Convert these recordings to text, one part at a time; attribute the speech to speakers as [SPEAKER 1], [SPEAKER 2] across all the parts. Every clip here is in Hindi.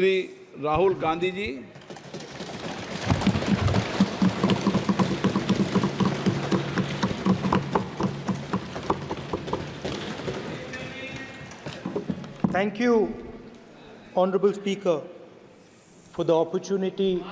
[SPEAKER 1] Shri Rahul Gandhi ji.
[SPEAKER 2] Thank you, Honorable Speaker, for the opportunity.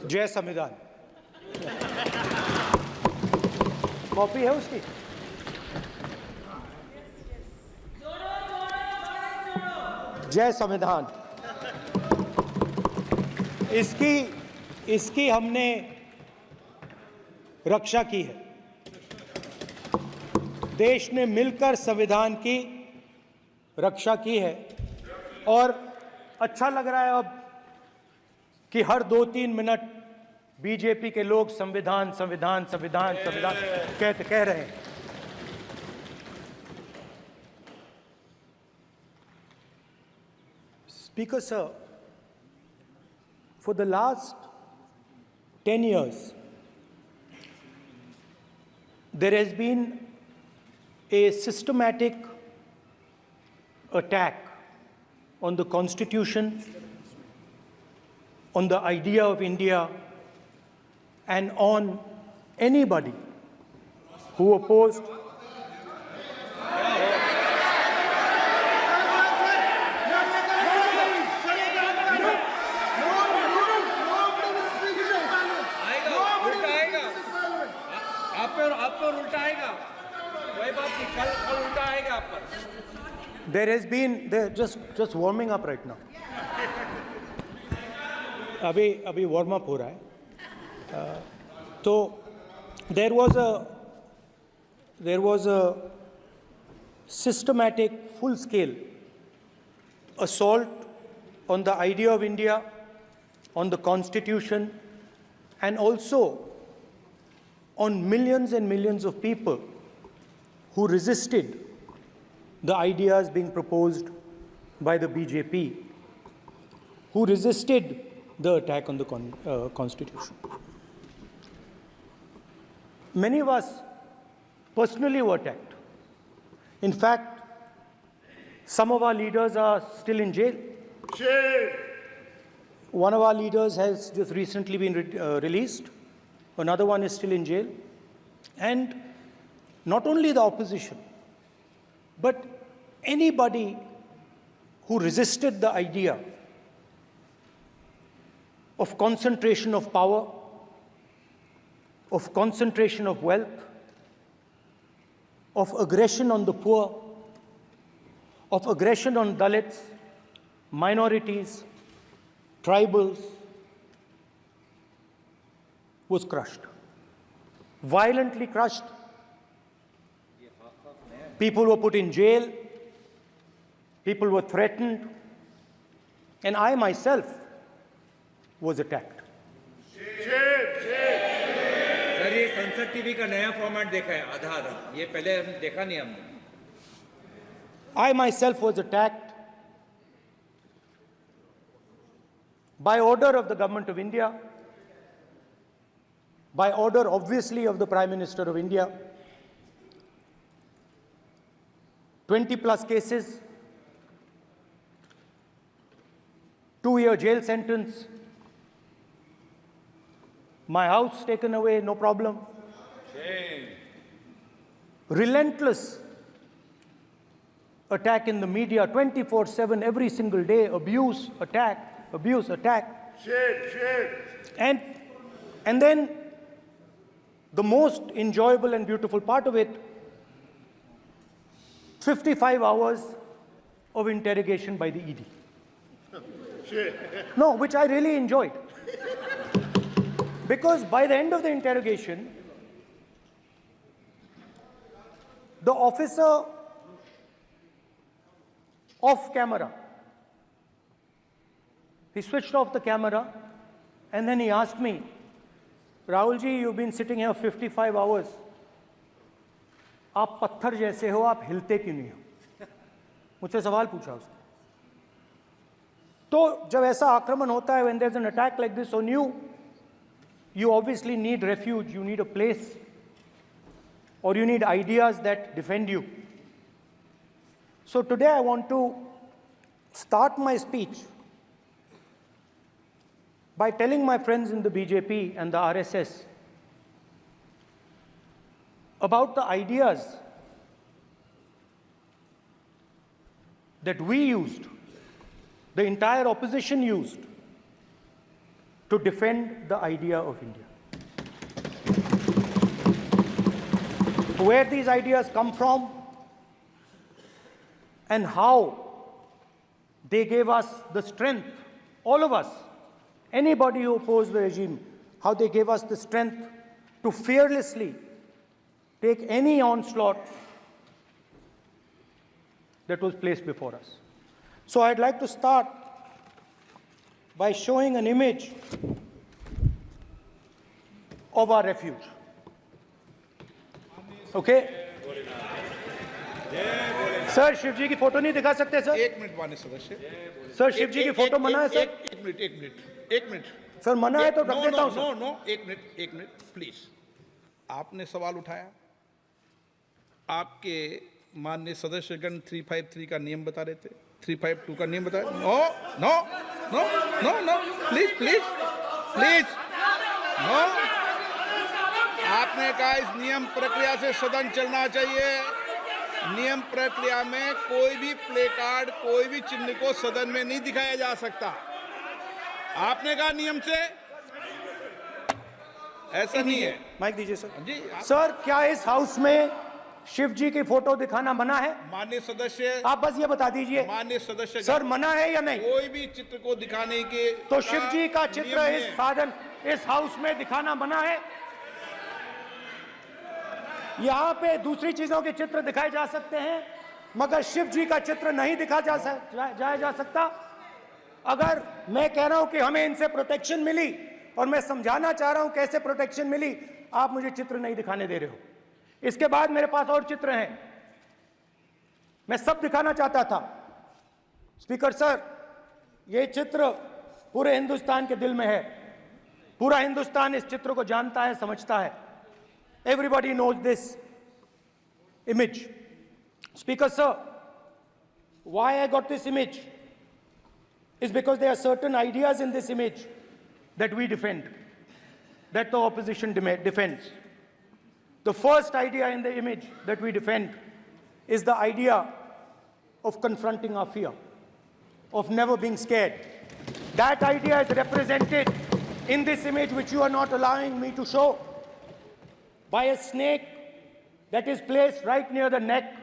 [SPEAKER 2] जय संविधान। कॉपी है उसकी? जय संविधान। इसकी हमने रक्षा की है। देश ने मिलकर संविधान की रक्षा की है और अच्छा लग रहा है अब कि हर 2-3 मिनट बीजेपी के लोग संविधान संविधान संविधान संविधान कह रहे हैं। Speaker sir, for the last 10 years, there has been a systematic attack on the Constitution, on the idea of India, and on anybody who opposed There has been just warming up right now. अभी वार्म अप हो रहा है। तो there was a systematic, full-scale assault on the idea of India, on the Constitution, and also on millions and millions of people who resisted the ideas being proposed by the BJP, who resisted the attack on the Constitution. Many of us personally were attacked. In fact, some of our leaders are still in jail. One of our leaders has just recently been released. Another one is still in jail. And not only the opposition, but anybody who resisted the idea of concentration of power, of concentration of wealth, of aggression on the poor, of aggression on Dalits, minorities, tribals, was crushed, violently crushed. People were put in jail, people were threatened, and I myself was attacked.
[SPEAKER 3] Sir ये संसद टीवी का नया फॉर्मेट देखा है आधा, ये पहले देखा नहीं हमने।
[SPEAKER 2] I myself was attacked by order of the government of India, by order obviously of the Prime Minister of India. 20+ cases, 2-year jail sentence, my house taken away, no problem.
[SPEAKER 1] Shame.
[SPEAKER 2] Relentless attack in the media, 24/7, every single day, abuse, attack, abuse, attack.
[SPEAKER 1] Shame.
[SPEAKER 2] And then the most enjoyable and beautiful part of it, 55 hours of interrogation by the ED. No, which I really enjoyed. Because by the end of the interrogation, the officer off camera, he switched off the camera and then he asked me, Rahul ji, you've been sitting here 55 hours. आप पत्थर जैसे हो, आप हिलते क्यों नहीं हो? मुझसे सवाल पूछा उसने. तो जब ऐसा आक्रमण होता है, when there's an attack like this on you, you obviously need refuge, you need a place, or you need ideas that defend you. So today I want to start my speech by telling my friends in the BJP and the RSS about the ideas that we used, the entire opposition used, to defend the idea of India. Where these ideas come from and how they gave us the strength, all of us, anybody who opposed the regime, how they gave us the strength to fearlessly take any onslaught that was placed before us. So I'd like to start by showing an image of our refuge. Okay? Sir Shiv ji की फोटो नहीं दिखा सकते सर?
[SPEAKER 1] एक मिनट माननीय सदस्य.
[SPEAKER 2] सर शिव जी की फोटो मना है सर?
[SPEAKER 1] एक मिनट.
[SPEAKER 2] सर मना है तो रख देता हूं सर.
[SPEAKER 1] नो, एक मिनट प्लीज. आपने सवाल उठाया, आपके माननीय सदस्यगण 353 का नियम बता रहे थे, 352 का नियम बता रहे. No please no. आपने कहा इस नियम प्रक्रिया से सदन चलना चाहिए. नियम प्रक्रिया में कोई भी प्ले कार्ड, कोई भी चिन्ह को सदन में नहीं दिखाया जा सकता. आपने कहा नियम से, ऐसा नहीं है.
[SPEAKER 2] माइक दीजिए सर.
[SPEAKER 1] जी
[SPEAKER 2] सर क्या इस हाउस में शिव जी की फोटो दिखाना मना है?
[SPEAKER 1] माननीय सदस्य,
[SPEAKER 2] आप बस ये बता दीजिए.
[SPEAKER 1] माननीय सदस्य
[SPEAKER 2] सर मना है या नहीं?
[SPEAKER 1] कोई भी चित्र को दिखाने के
[SPEAKER 2] तो शिव जी का चित्र
[SPEAKER 1] नियम
[SPEAKER 2] इस
[SPEAKER 1] है.
[SPEAKER 2] साधन इस हाउस में दिखाना मना है? यहाँ पे दूसरी चीजों के चित्र दिखाए जा सकते हैं, मगर शिव जी का चित्र नहीं दिखा जाया जा सकता. अगर मैं कह रहा हूं कि हमें इनसे प्रोटेक्शन मिली और मैं समझाना चाह रहा हूं कैसे प्रोटेक्शन मिली, आप मुझे चित्र नहीं दिखाने दे रहे हो. इसके बाद मेरे पास और चित्र हैं, मैं सब दिखाना चाहता था. स्पीकर सर, ये चित्र पूरे हिंदुस्तान के दिल में है. पूरा हिंदुस्तान इस चित्र को जानता है, समझता है. Everybody knows this image. Speaker sir, why I got this image is because there are certain ideas in this image that we defend, that the opposition defends. The first idea in the image that we defend is the idea of confronting our fear, of never being scared. That idea is represented in this image, which you are not allowing me to show, by a snake that is placed right near the neck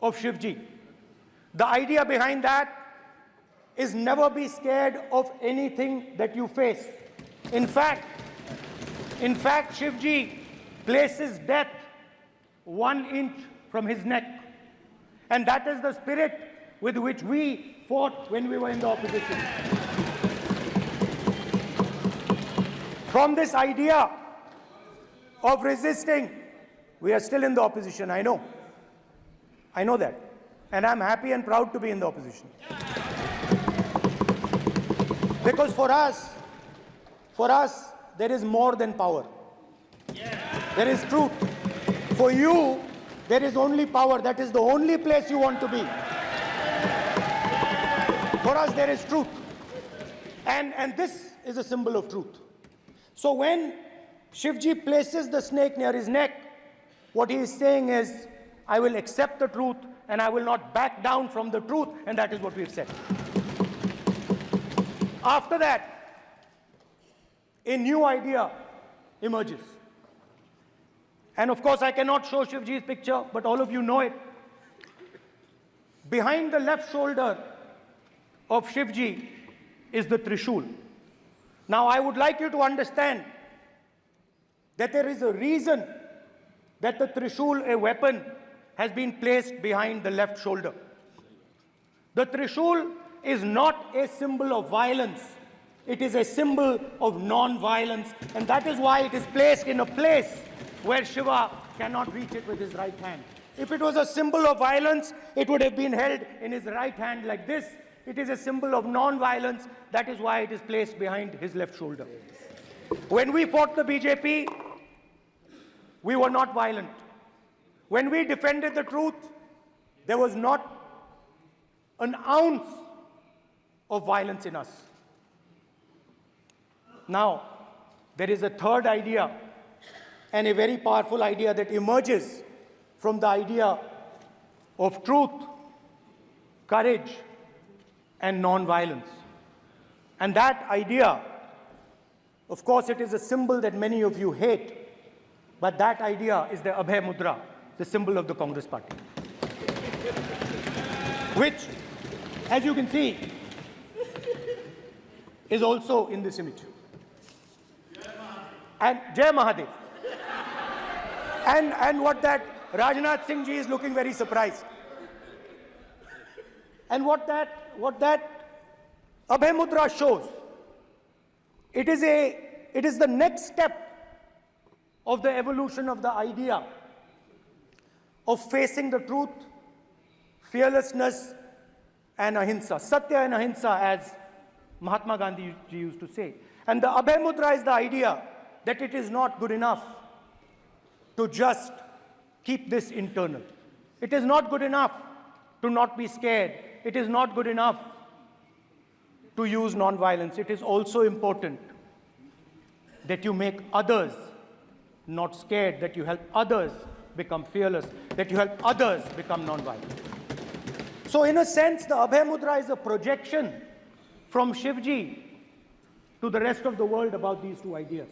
[SPEAKER 2] of Shivji. The idea behind that is never be scared of anything that you face. In fact, Shivji places death 1 inch from his neck. And that is the spirit with which we fought when we were in the opposition. From this idea of resisting, we are still in the opposition, I know. I know that. And I'm happy and proud to be in the opposition. Because for us, there is more than power. There is truth. For you, there is only power. That is the only place you want to be. For us, there is truth. And this is a symbol of truth. So when Shivji places the snake near his neck, what he is saying is, I will accept the truth and I will not back down from the truth, and that is what we've said. After that, a new idea emerges. And of course, I cannot show Shivji's picture, but all of you know it. Behind the left shoulder of Shivji is the Trishul. Now, I would like you to understand that there is a reason that the Trishul, a weapon, has been placed behind the left shoulder. The Trishul is not a symbol of violence. It is a symbol of non-violence, and that is why it is placed in a place where Shiva cannot reach it with his right hand. If it was a symbol of violence, it would have been held in his right hand like this. It is a symbol of non-violence. That is why it is placed behind his left shoulder. When we fought the BJP, we were not violent. When we defended the truth, there was not an ounce of violence in us. Now, there is a third idea, and a very powerful idea that emerges from the idea of truth, courage, and non-violence. And that idea, of course, it is a symbol that many of you hate, but that idea is the Abhay Mudra, the symbol of the Congress Party, which, as you can see, is also in this image. And Jai Mahadev. And what that Rajnath Singh ji is looking very surprised. And what that Abhay Mudra shows, it is the next step of the evolution of the idea of facing the truth, fearlessness, and ahimsa. Satya and ahimsa, as Mahatma Gandhi ji used to say. And the Abhay Mudra is the idea that it is not good enough to just keep this internal. It is not good enough to not be scared. It is not good enough to use non-violence. It is also important that you make others not scared, that you help others become fearless, that you help others become non-violent. So in a sense, the Abhay Mudra is a projection from Shivji to the rest of the world about these two ideas.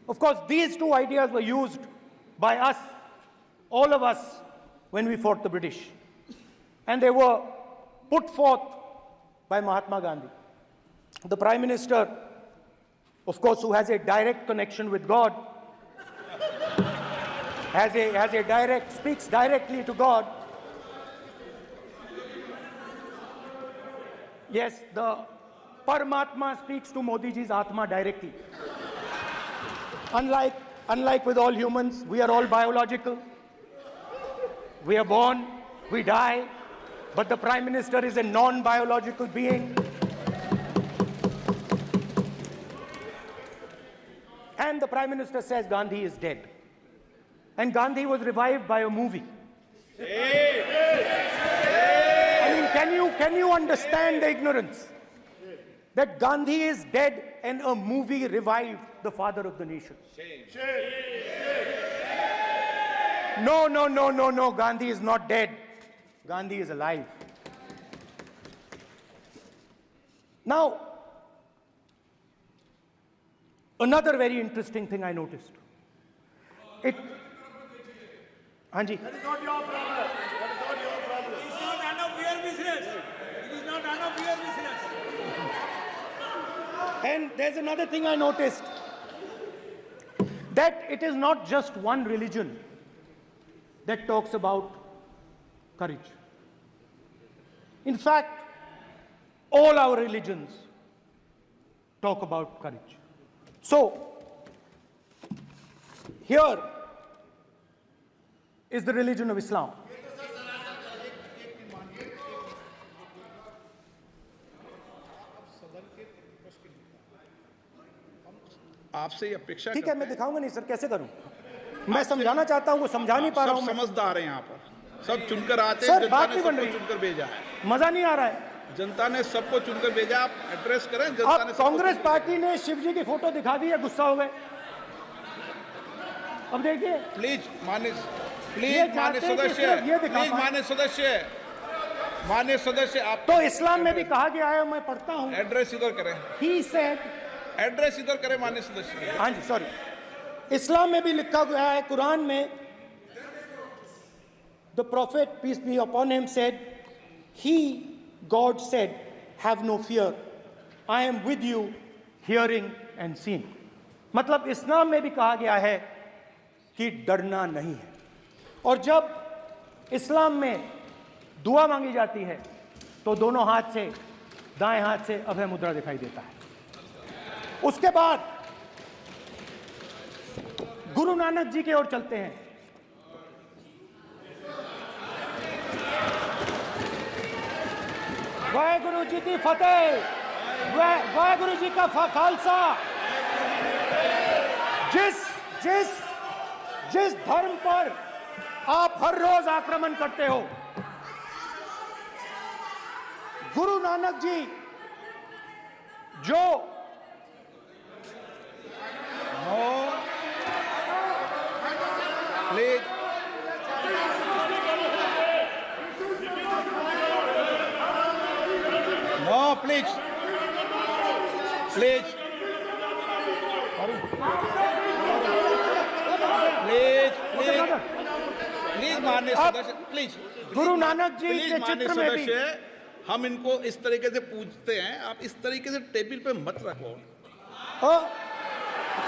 [SPEAKER 2] Of course, these two ideas were used by us, all of us, when we fought the British. And they were put forth by Mahatma Gandhi. The Prime Minister, of course, who has a direct connection with God, speaks directly to God. Yes, the Paramatma speaks to Modi ji's Atma directly. Unlike with all humans, we are all biological. We are born, we die, but the Prime Minister is a non-biological being. And the Prime Minister says Gandhi is dead. And Gandhi was revived by a movie. I mean, can you understand the ignorance? That Gandhi is dead and a movie revived the father of the nation. No, Gandhi is not dead. Gandhi is alive. Now, another very interesting thing I noticed. Hanji.
[SPEAKER 4] That is not your problem. That is not your problem. It is not none of your business. It is not none of your business.
[SPEAKER 2] And there's another thing I noticed. That it is not just one religion that talks about courage. In fact, all our religions talk about courage. So, here is the religion of Islam.
[SPEAKER 1] आपसे ये अपेक्षा
[SPEAKER 2] ठीक है, मैं दिखाऊंगा नहीं सर, कैसे करूं? मैं समझाना चाहता हूं, वो समझा नहीं पा रहा हूं।
[SPEAKER 1] सब समझदार हैं यहाँ पर, सब चुनकर आते
[SPEAKER 2] सर,
[SPEAKER 1] हैं। जनता
[SPEAKER 2] बात
[SPEAKER 1] ने
[SPEAKER 2] नहीं बन
[SPEAKER 1] सबको
[SPEAKER 2] रही।
[SPEAKER 1] चुनकर भेजा है।
[SPEAKER 2] मजा नहीं आ रहा है।
[SPEAKER 1] जनता ने सबको चुनकर भेजा, आप एड्रेस करें। जनता
[SPEAKER 2] अब
[SPEAKER 1] ने सबको
[SPEAKER 2] कांग्रेस
[SPEAKER 1] चुनकर-
[SPEAKER 2] पार्टी ने शिवजी की फोटो दिखा दी है, गुस्सा हो गए। अब देखिए,
[SPEAKER 1] प्लीज मान्य
[SPEAKER 2] ये
[SPEAKER 1] मान्य
[SPEAKER 2] चाहते हैं कि
[SPEAKER 1] सदस्य,
[SPEAKER 2] सिर्फ ये दिखा
[SPEAKER 1] प्लीज
[SPEAKER 2] पाएं।
[SPEAKER 1] मान्य सदस्य आप
[SPEAKER 2] तो इस्लाम में भी कहा गया है, मैं पढ़ता हूं।
[SPEAKER 1] एड्रेस इधर करें,
[SPEAKER 2] He said,
[SPEAKER 1] एड्रेस इधर करें मान्य सदस्य।
[SPEAKER 2] हाँ जी, सॉरी, इस्लाम में भी लिखा गया है, कुरान में, the prophet, peace be upon him, said, he, God said, have no fear, I am with you, hearing and seeing. मतलब इस्लाम में भी कहा गया है कि डरना नहीं है। और जब इस्लाम में दुआ मांगी जाती है तो दोनों हाथ से, दाएं हाथ से अभय मुद्रा दिखाई देता है। उसके बाद गुरु नानक जी की ओर चलते हैं। वाहेगुरु जी की फतेह, वाहेगुरु जी का खालसा। जिस धर्म पर आप हर रोज आक्रमण करते हो, गुरु नानक जी जो
[SPEAKER 1] please no, please please please please please माननीय सदस्य, please
[SPEAKER 2] Guru Nanak ji
[SPEAKER 1] please
[SPEAKER 2] के
[SPEAKER 1] माननीय
[SPEAKER 2] चित्र में भी
[SPEAKER 1] सदस्य, हम इनको इस तरीके से पूछते हैं, आप इस तरीके से टेबल पे मत रखो।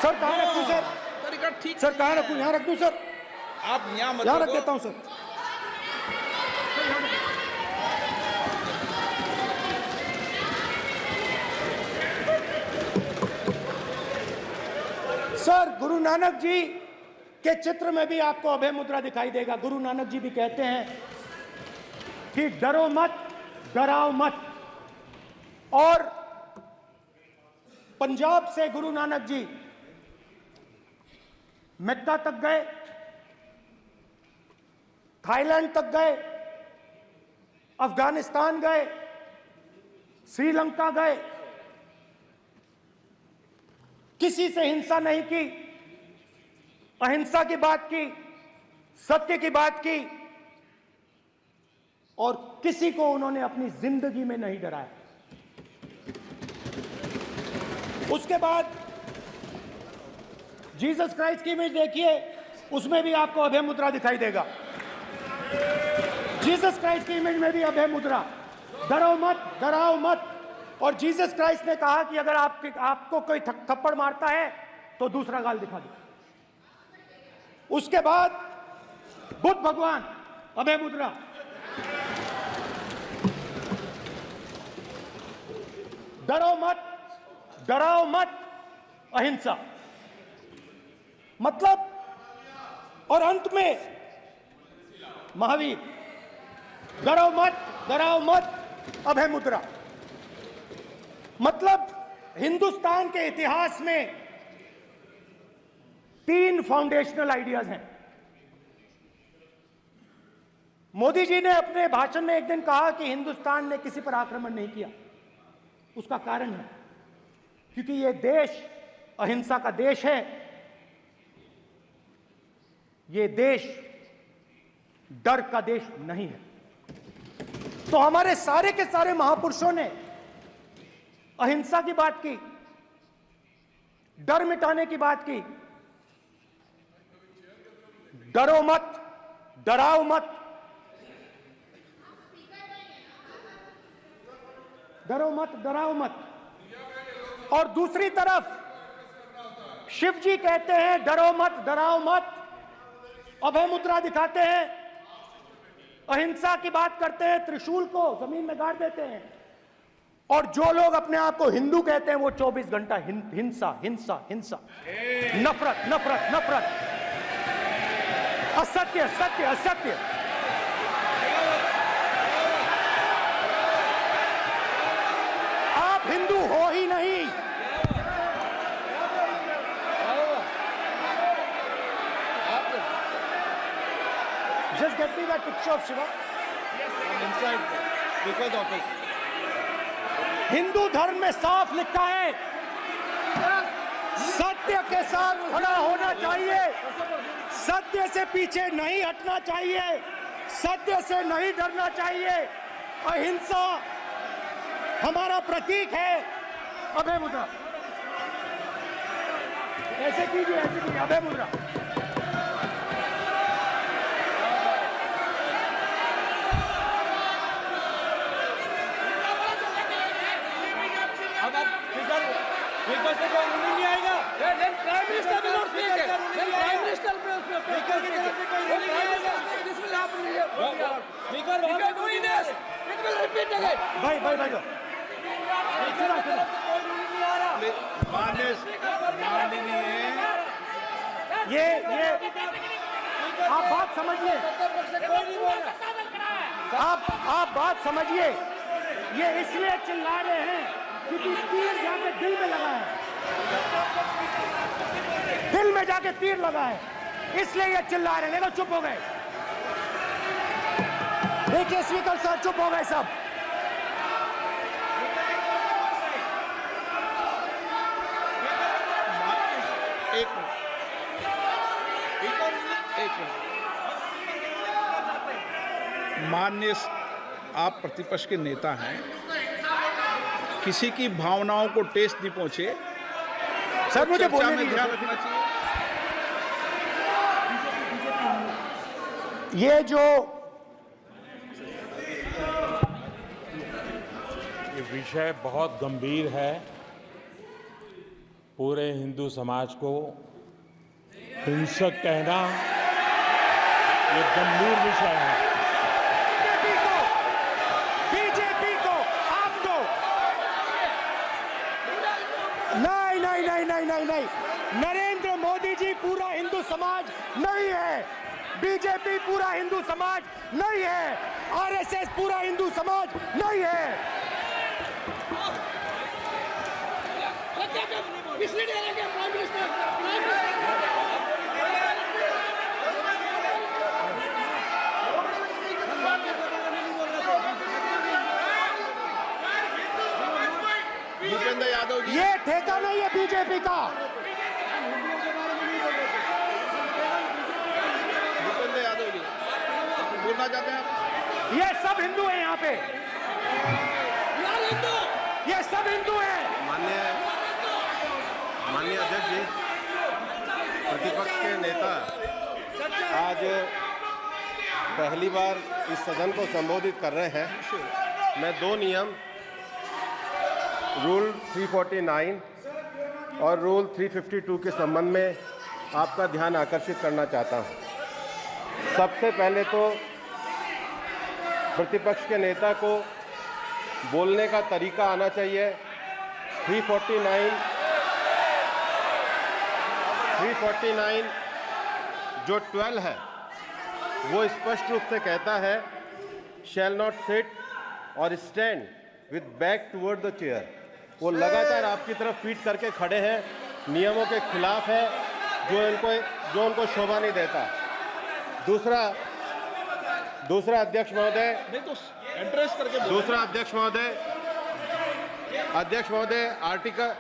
[SPEAKER 2] सर कहाँ रखूं सर?
[SPEAKER 1] तरीका ठीक
[SPEAKER 2] सर कहाँ
[SPEAKER 1] नहीं
[SPEAKER 2] रखूं?
[SPEAKER 1] है।
[SPEAKER 2] यहाँ रख दूं सर?
[SPEAKER 1] आप यहाँ मत
[SPEAKER 2] यहाँ रख
[SPEAKER 1] रखो।
[SPEAKER 2] देता हूं सर। सर गुरु नानक जी के चित्र में भी आपको अभय मुद्रा दिखाई देगा। गुरु नानक जी भी कहते हैं कि डरो मत, डराओ मत। और पंजाब से गुरु नानक जी मेक्का तक गए, थाईलैंड तक गए, अफगानिस्तान गए, श्रीलंका गए, किसी से हिंसा नहीं की, अहिंसा की बात की, सत्य की बात की, और किसी को उन्होंने अपनी जिंदगी में नहीं डराया। उसके बाद जीसस क्राइस्ट की इमेज देखिए, उसमें भी आपको अभय मुद्रा दिखाई देगा। जीसस क्राइस्ट की इमेज में भी अभय मुद्रा, डरो मत, डराओ मत। और जीसस क्राइस्ट ने कहा कि अगर आपको कोई थप्पड़ मारता है तो दूसरा गाल दिखा दो। उसके बाद बुद्ध भगवान, अभय मुद्रा। डरो मत, डराओ मत, अहिंसा। मतलब, और अंत में महावीर, डरो मत, डराओ मत, अभय मुद्रा। मतलब हिंदुस्तान के इतिहास में 3 फाउंडेशनल आइडियाज हैं। मोदी जी ने अपने भाषण में एक दिन कहा कि हिंदुस्तान ने किसी पर आक्रमण नहीं किया। उसका कारण है क्योंकि यह देश अहिंसा का देश है। यह देश डर का देश नहीं है। तो हमारे सारे के सारे महापुरुषों ने अहिंसा की बात की, डर मिटाने की बात की। डरो मत, डराओ मत, डरो मत, डराओ मत। और दूसरी तरफ शिव जी कहते हैं डरो मत, डराओ मत, अभय मुद्रा दिखाते हैं, अहिंसा की बात करते हैं, त्रिशूल को जमीन में गाड़ देते हैं। और जो लोग अपने आप को हिंदू कहते हैं वो 24 घंटा हिंसा, हिंसा, हिंसा, नफरत, नफरत, नफरत, असत्य, सत्य, असत्य। आप हिंदू हो ही नहीं। Just get me that picture of Shiva.
[SPEAKER 1] inside speaker's office.
[SPEAKER 2] Hindu धर्म में साफ लिखा है, सत्य के साथ खड़ा होना चाहिए, सत्य से पीछे नहीं हटना चाहिए, सत्य से नहीं डरना चाहिए। अहिंसा हमारा प्रतीक है। अभय मुद्रा ऐसे कीजिए, ऐसे कीजिए, अभय मुद्रा।
[SPEAKER 4] नहीं आएगा। Then Prime Minister will not speak. Then Prime Minister will speak.
[SPEAKER 2] भाई माननीय ये आप बात समझिए, आप बात समझिए। ये इसलिए चिल्ला रहे हैं क्योंकि तीर जाके दिल में लगा है, दिल में जाके तीर लगा है, इसलिए ये चिल्ला रहे हैं। देखो चुप हो गए, देखिए स्पीकर सर चुप हो गए सब।
[SPEAKER 1] एक मिनट। माननीय, आप प्रतिपक्ष के नेता हैं, किसी की भावनाओं को ठेस नहीं पहुंचे।
[SPEAKER 2] सर मुझे
[SPEAKER 1] चर्चा
[SPEAKER 2] बोलने
[SPEAKER 1] में
[SPEAKER 2] दीजिए।
[SPEAKER 1] ध्यान रखना चाहिए।
[SPEAKER 2] ये
[SPEAKER 5] विषय बहुत गंभीर है। पूरे हिंदू समाज को हिंसक कहना ये गंभीर विषय है।
[SPEAKER 2] बीजेपी को आपको नहीं, नरेंद्र मोदी जी पूरा हिंदू समाज नहीं है, बीजेपी पूरा हिंदू समाज नहीं है, आरएसएस पूरा हिंदू समाज नहीं है।
[SPEAKER 1] भूपेंद्र यादव जी,
[SPEAKER 2] ये ठेका नहीं है बीजेपी का।
[SPEAKER 1] भूपेंद्र यादव जी बोलना चाहते हैं आप?
[SPEAKER 2] ये सब हिंदू हैं यहाँ पे, ये सब हिंदू हैं।
[SPEAKER 6] माननीय अध्यक्ष जी, प्रतिपक्ष के नेता आज पहली बार इस सदन को संबोधित कर रहे हैं। मैं दो नियम रूल 349 और रूल 352 के संबंध में आपका ध्यान आकर्षित करना चाहता हूं। सबसे पहले तो प्रतिपक्ष के नेता को बोलने का तरीका आना चाहिए। 349 जो 12 है वो स्पष्ट रूप से कहता है शैल नॉट सिट और stand with back toward the chair. वो लगातार आपकी तरफ पीठ करके खड़े हैं, नियमों के खिलाफ है, जो उनको शोभा नहीं देता। दूसरा अध्यक्ष महोदय,
[SPEAKER 1] नहीं तो एड्रेस करके बोलो।
[SPEAKER 6] दूसरा अध्यक्ष महोदय आर्टिकल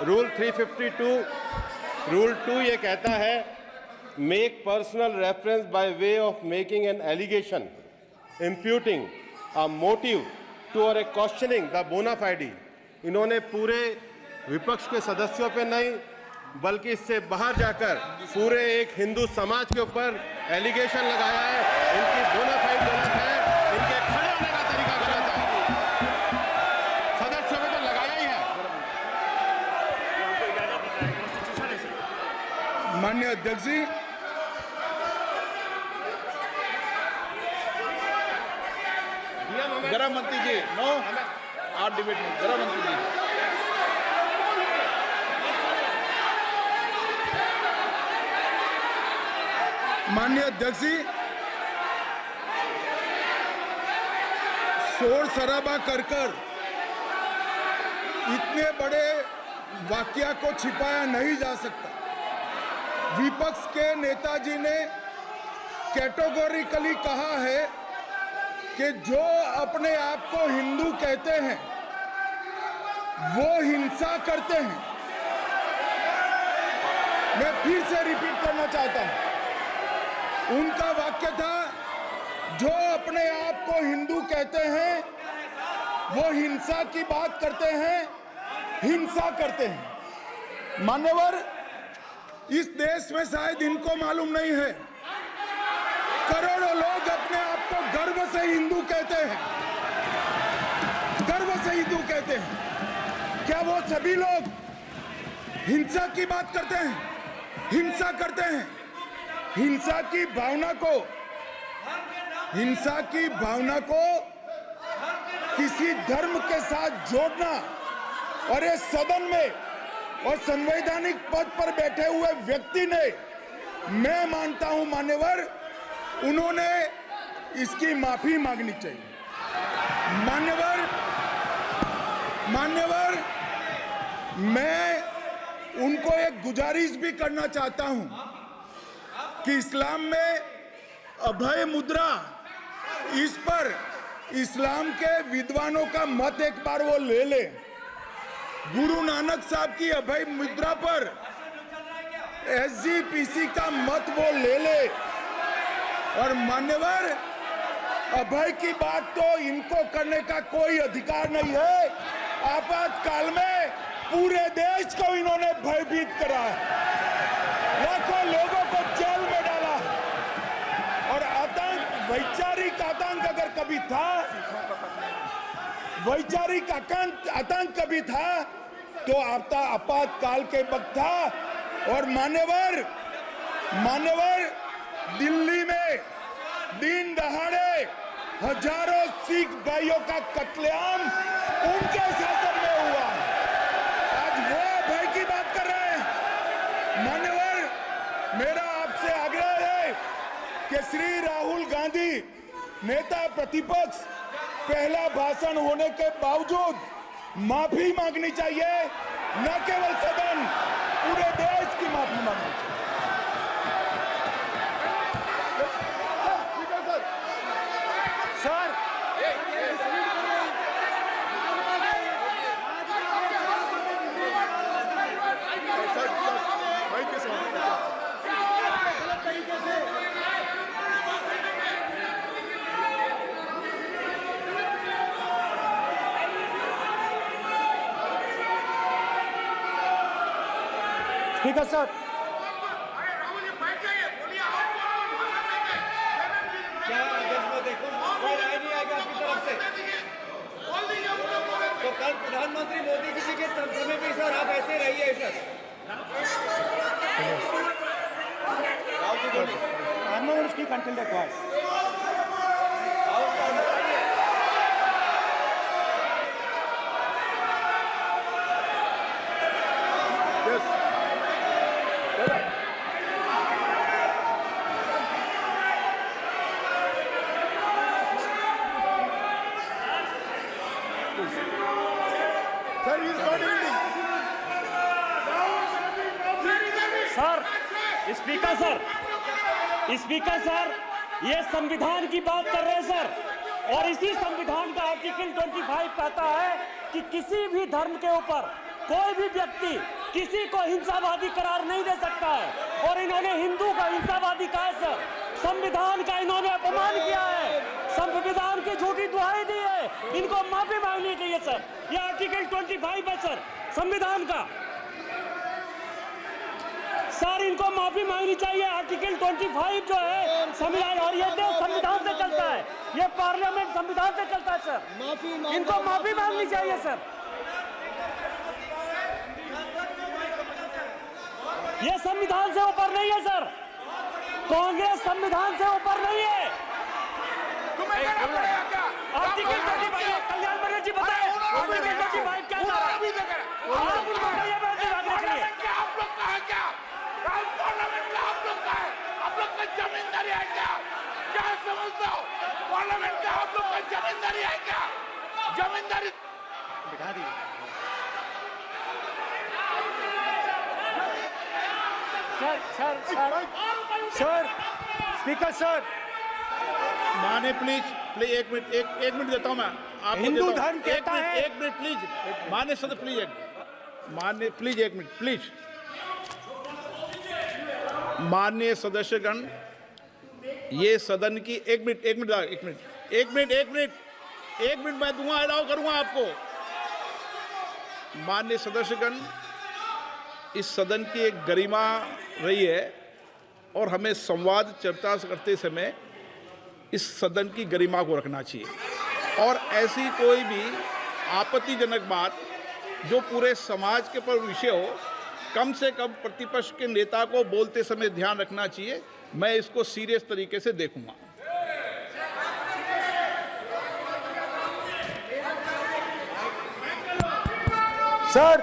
[SPEAKER 6] रूल 352 रूल 2 ये कहता है make personal reference by way of making an allegation imputing a motive to और ए क्वेश्चनिंग द बोना फाइडी। इन्होंने पूरे विपक्ष के सदस्यों पे नहीं बल्कि इससे बाहर जाकर पूरे एक हिंदू समाज के ऊपर एलिगेशन लगाया है। इनकी बोना फाइड गलत है, इनके खड़े होने का तरीका गलत है। सदस्यों में तो लगाया ही है।
[SPEAKER 1] माननीय अध्यक्ष जी, गृह मंत्री जी, नो आप डिबेट में गृह मंत्री जी। माननीय अध्यक्ष जी, शोर शराबा कर इतने बड़े वाकया को छिपाया नहीं जा सकता। विपक्ष के नेताजी ने कैटेगोरिकली कहा है कि जो अपने आप को हिंदू कहते हैं वो हिंसा करते हैं। मैं फिर से रिपीट करना चाहता हूं, उनका वाक्य था जो अपने आप को हिंदू कहते हैं वो हिंसा की बात करते हैं, हिंसा करते हैं। मान्यवर, इस देश में शायद इनको मालूम नहीं है, करोड़ों लोग अपने आप को गर्व से हिंदू कहते हैं, गर्व से हिंदू कहते हैं। क्या वो सभी लोग हिंसा की बात करते हैं, हिंसा करते हैं? हिंसा की भावना को
[SPEAKER 7] किसी धर्म के साथ जोड़ना, और ये सदन में और संवैधानिक पद पर बैठे हुए व्यक्ति ने, मैं मानता हूं मान्यवर, उन्होंने इसकी माफी मांगनी चाहिए। मान्यवर, मैं उनको एक गुजारिश भी करना चाहता हूं कि इस्लाम में अभय मुद्रा, इस पर इस्लाम के विद्वानों का मत एक बार वो ले ले। गुरु नानक साहब की अभय मुद्रा पर SGPC का मत वो ले ले। और मान्यवर, अभय की बात तो इनको करने का कोई अधिकार नहीं है। आपातकाल में पूरे देश को इन्होंने भयभीत करा है, लाखों लोगों को जेल में डाला, और आतंक, वैचारिक आतंक अगर कभी था, वैचारिक आतंक कभी था तो आपातकाल के वक्त था। और मान्यवर, दिल्ली में दिन दहाड़े हजारों सिख भाइयों का कत्लेआम उनके शासन में हुआ। आज वो भय की बात कर रहे हैं। मान्यवर, मेरा आपसे आग्रह है कि श्री राहुल गांधी, नेता प्रतिपक्ष, पहला भाषण होने के बावजूद माफी मांगनी चाहिए, न केवल सदन, पूरे देश की माफी मांगनी चाहिए।
[SPEAKER 2] सर, स्पीकर सर,
[SPEAKER 3] तो कल प्रधानमंत्री मोदी जी के समय भी सर आप ऐसे रहिए sir.
[SPEAKER 2] I'm not going to speak until they're quiet.
[SPEAKER 8] Speaker sir, ये संविधान की बात कर रहे हैं सर, और इसी संविधान का आर्टिकल 25 कहता है कि किसी भी धर्म के ऊपर कोई भी व्यक्ति किसी को हिंसावादी करार नहीं दे सकता है, और इन्होंने हिंदू का हिंसावादी कहा है सर। संविधान का इन्होंने अपमान किया है, संविधान की झूठी दुहाई दी है, इनको माफी मांगनी चाहिए सर। ये आर्टिकल 25 है सर संविधान का, सर इनको माफी मांगनी चाहिए। आर्टिकल 25 जो है संविधान, और ये देश संविधान से चलता है, ये पार्लियामेंट संविधान से चलता है सर, इनको माफी मांगनी चाहिए सर। ये संविधान से ऊपर नहीं है सर, कांग्रेस संविधान से ऊपर नहीं है। आर्टिकल 25, कल्याण बनर्जी बताए आर्टिकल 25 क्या था? आप उनको कहिए
[SPEAKER 4] आप लोग का है क्या? पार्लियामेंट का आप लोग का है? आप लोग का जमींदारी है क्या? क्या समझते हो? पार्लियामेंट का आप लोग का जमींदारी है क्या? जमींदारी
[SPEAKER 2] बिठा दी। सर, स्पीकर सर,
[SPEAKER 1] माने प्लीज एक मिनट देता हूं मैं आपको।
[SPEAKER 2] हिंदू धर्म कहता है,
[SPEAKER 1] एक मिनट प्लीज, माने सदस्य प्लीज, मान्य प्लीज एक मिनट प्लीज। माननीय सदस्यगण, ये सदन की एक मिनट मैं दूंगा, अलाउ करूंगा आपको। माननीय सदस्यगण, इस सदन की एक गरिमा रही है और हमें संवाद चर्चा करते समय इस सदन की गरिमा को रखना चाहिए, और ऐसी कोई भी आपत्तिजनक बात जो पूरे समाज के पर विषय हो, कम से कम प्रतिपक्ष के नेता को बोलते समय ध्यान रखना चाहिए। मैं इसको सीरियस तरीके से देखूंगा।
[SPEAKER 2] सर,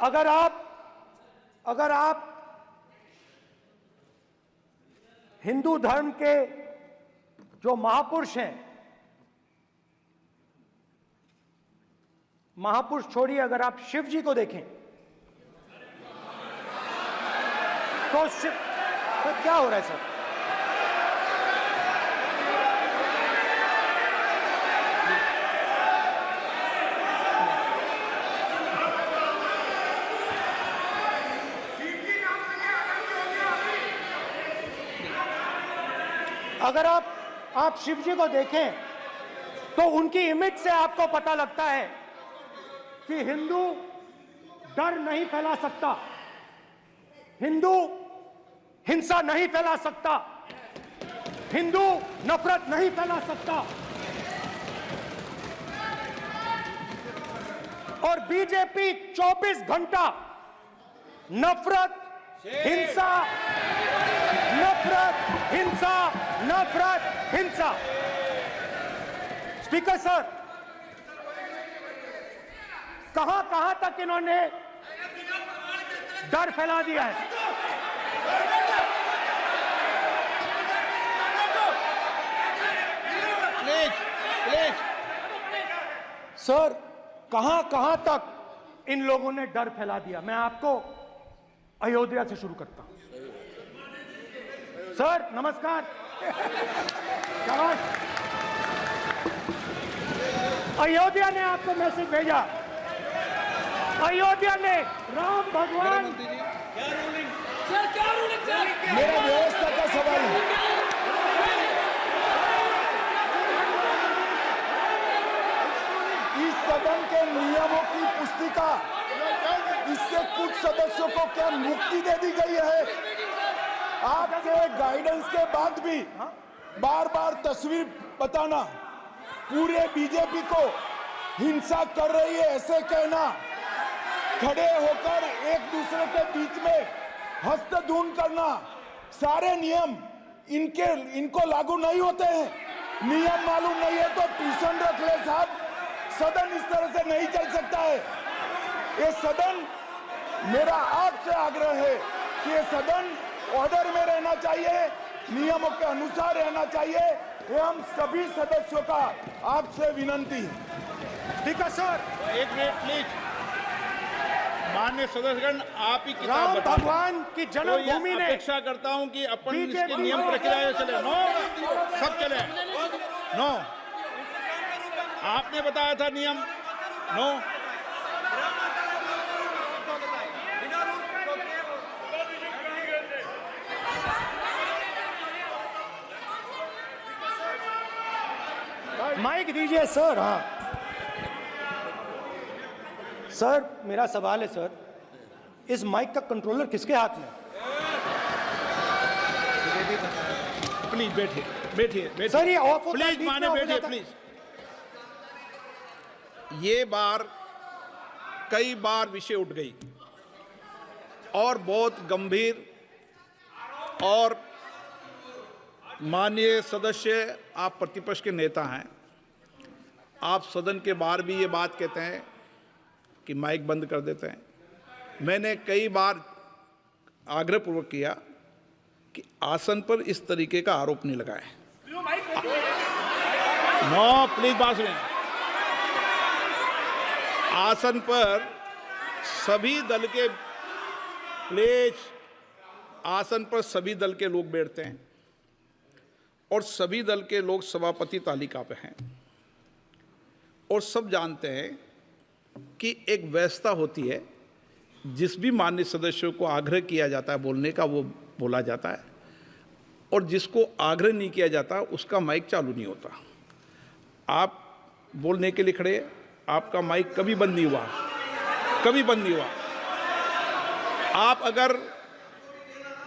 [SPEAKER 2] अगर आप हिंदू धर्म के जो महापुरुष हैं, महापुरुष छोड़िए, अगर आप शिव जी को देखें तो क्या हो रहा है सर? अगर आप शिव जी को देखें तो उनकी इमेज से आपको पता लगता है कि हिंदू डर नहीं फैला सकता, हिंदू हिंसा नहीं फैला सकता, हिंदू नफरत नहीं फैला सकता। और बीजेपी 24 घंटा नफरत, हिंसा, नफरत, हिंसा, नफरत, हिंसा। स्पीकर सर, कहां तक इन्होंने डर फैला दिया है?
[SPEAKER 1] प्लीज
[SPEAKER 2] सर, कहां तक इन लोगों ने डर फैला दिया? मैं आपको अयोध्या से शुरू करता हूं। सर नमस्कार। शाबाश। अयोध्या ने आपको मैसेज भेजा, अयोध्या ने राम भगवान।
[SPEAKER 7] मेरा व्यवस्था का सवाल है। इस सदन के नियमों की पुस्तिका, इससे कुछ सदस्यों को क्या मुक्ति दे दी गई है? आपके गाइडेंस के बाद भी बार बार तस्वीर बताना, पूरे बीजेपी को हिंसा कर रही है ऐसे कहना, खड़े होकर एक दूसरे के बीच में हस्तधून करना, सारे नियम इनको लागू नहीं होते हैं। नियम मालूम नहीं है तो ट्यूशन रख ले साहब, सदन इस तरह से नहीं चल सकता है। ये सदन, मेरा आपसे आग्रह है कि ये सदन ऑर्डर में रहना चाहिए, नियमों के अनुसार रहना चाहिए। ये हम सभी सदस्यों का आपसे विनंती है।
[SPEAKER 2] स्पीकर सर,
[SPEAKER 1] एक मिनट प्लीज। माननीय सदस्यगण, आप ही किताब
[SPEAKER 2] राम
[SPEAKER 1] बताओ।
[SPEAKER 2] भगवान की जन्मभूमि
[SPEAKER 1] तो
[SPEAKER 2] ने
[SPEAKER 1] अपेक्षा करता हूं कि अपन
[SPEAKER 2] बीजेपी
[SPEAKER 1] इसके नियम प्रक्रिया चले। नो, सब चले। नो, आपने बताया था नियम। नो,
[SPEAKER 2] माइक दीजिए सर। हाँ सर, मेरा सवाल है सर, इस माइक का कंट्रोलर किसके हाथ में?
[SPEAKER 1] प्लीज बैठिए, बैठिए
[SPEAKER 2] सर, ये ऑफ होता है,
[SPEAKER 1] प्लीज
[SPEAKER 2] बीच में
[SPEAKER 1] माने
[SPEAKER 2] ऑफ हो
[SPEAKER 1] बैठिए
[SPEAKER 2] जाता है।
[SPEAKER 1] प्लीज। ये बार कई बार विषय उठ गई और बहुत गंभीर, और माननीय सदस्य, आप प्रतिपक्ष के नेता हैं, आप सदन के बाहर भी ये बात कहते हैं कि माइक बंद कर देते हैं। मैंने कई बार आग्रहपूर्वक किया कि आसन पर इस तरीके का आरोप नहीं लगाएं। नो, प्लीज बात सुनिए। आसन पर सभी दल के, प्लीज, आसन पर सभी दल के लोग बैठते हैं और सभी दल के लोग सभापति तालिका पे हैं, और सब जानते हैं कि एक व्यवस्था होती है, जिस भी माननीय सदस्यों को आग्रह किया जाता है बोलने का वो बोला जाता है, और जिसको आग्रह नहीं किया जाता उसका माइक चालू नहीं होता। आप बोलने के लिए खड़े, आपका माइक कभी बंद नहीं हुआ, कभी बंद नहीं हुआ। आप अगर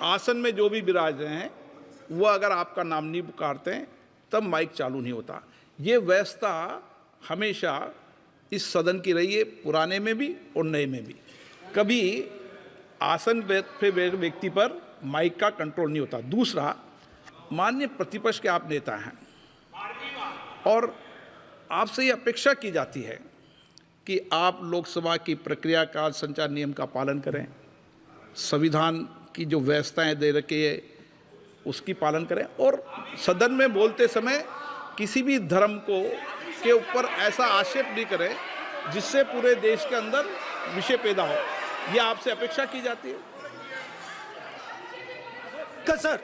[SPEAKER 1] आसन में जो भी विराज रहे हैं वो अगर आपका नाम नहीं पुकारते हैं तब माइक चालू नहीं होता। ये व्यवस्था हमेशा इस सदन की रही है, पुराने में भी और नए में भी। कभी आसन पे व्यक्ति पर माइक का कंट्रोल नहीं होता। दूसरा, माननीय प्रतिपक्ष के आप नेता हैं और आपसे ये अपेक्षा की जाती है कि आप लोकसभा की प्रक्रिया का संचार नियम का पालन करें, संविधान की जो व्यवस्थाएं दे रखी है उसकी पालन करें, और सदन में बोलते समय किसी भी धर्म को के ऊपर ऐसा आक्षेप नहीं करें जिससे पूरे देश के अंदर विषय पैदा हो। यह आपसे अपेक्षा की जाती है।
[SPEAKER 2] सर,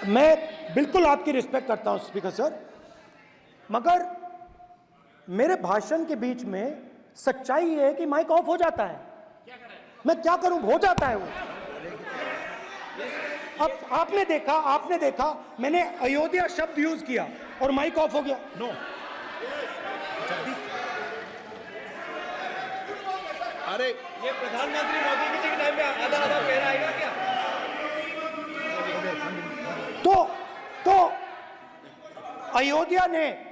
[SPEAKER 2] मैं बिल्कुल आपकी रिस्पेक्ट करता हूं स्पीकर सर, मगर मेरे भाषण के बीच में सच्चाई ये है कि माइक ऑफ हो जाता है। मैं क्या करूं, हो जाता है वो। अब आपने देखा मैंने अयोध्या शब्द यूज किया और माइक ऑफ हो गया। नो,
[SPEAKER 1] अरे
[SPEAKER 3] ये प्रधानमंत्री मोदी जी के टाइम में आधा आधा कह रहा है क्या?
[SPEAKER 2] तो अयोध्या ने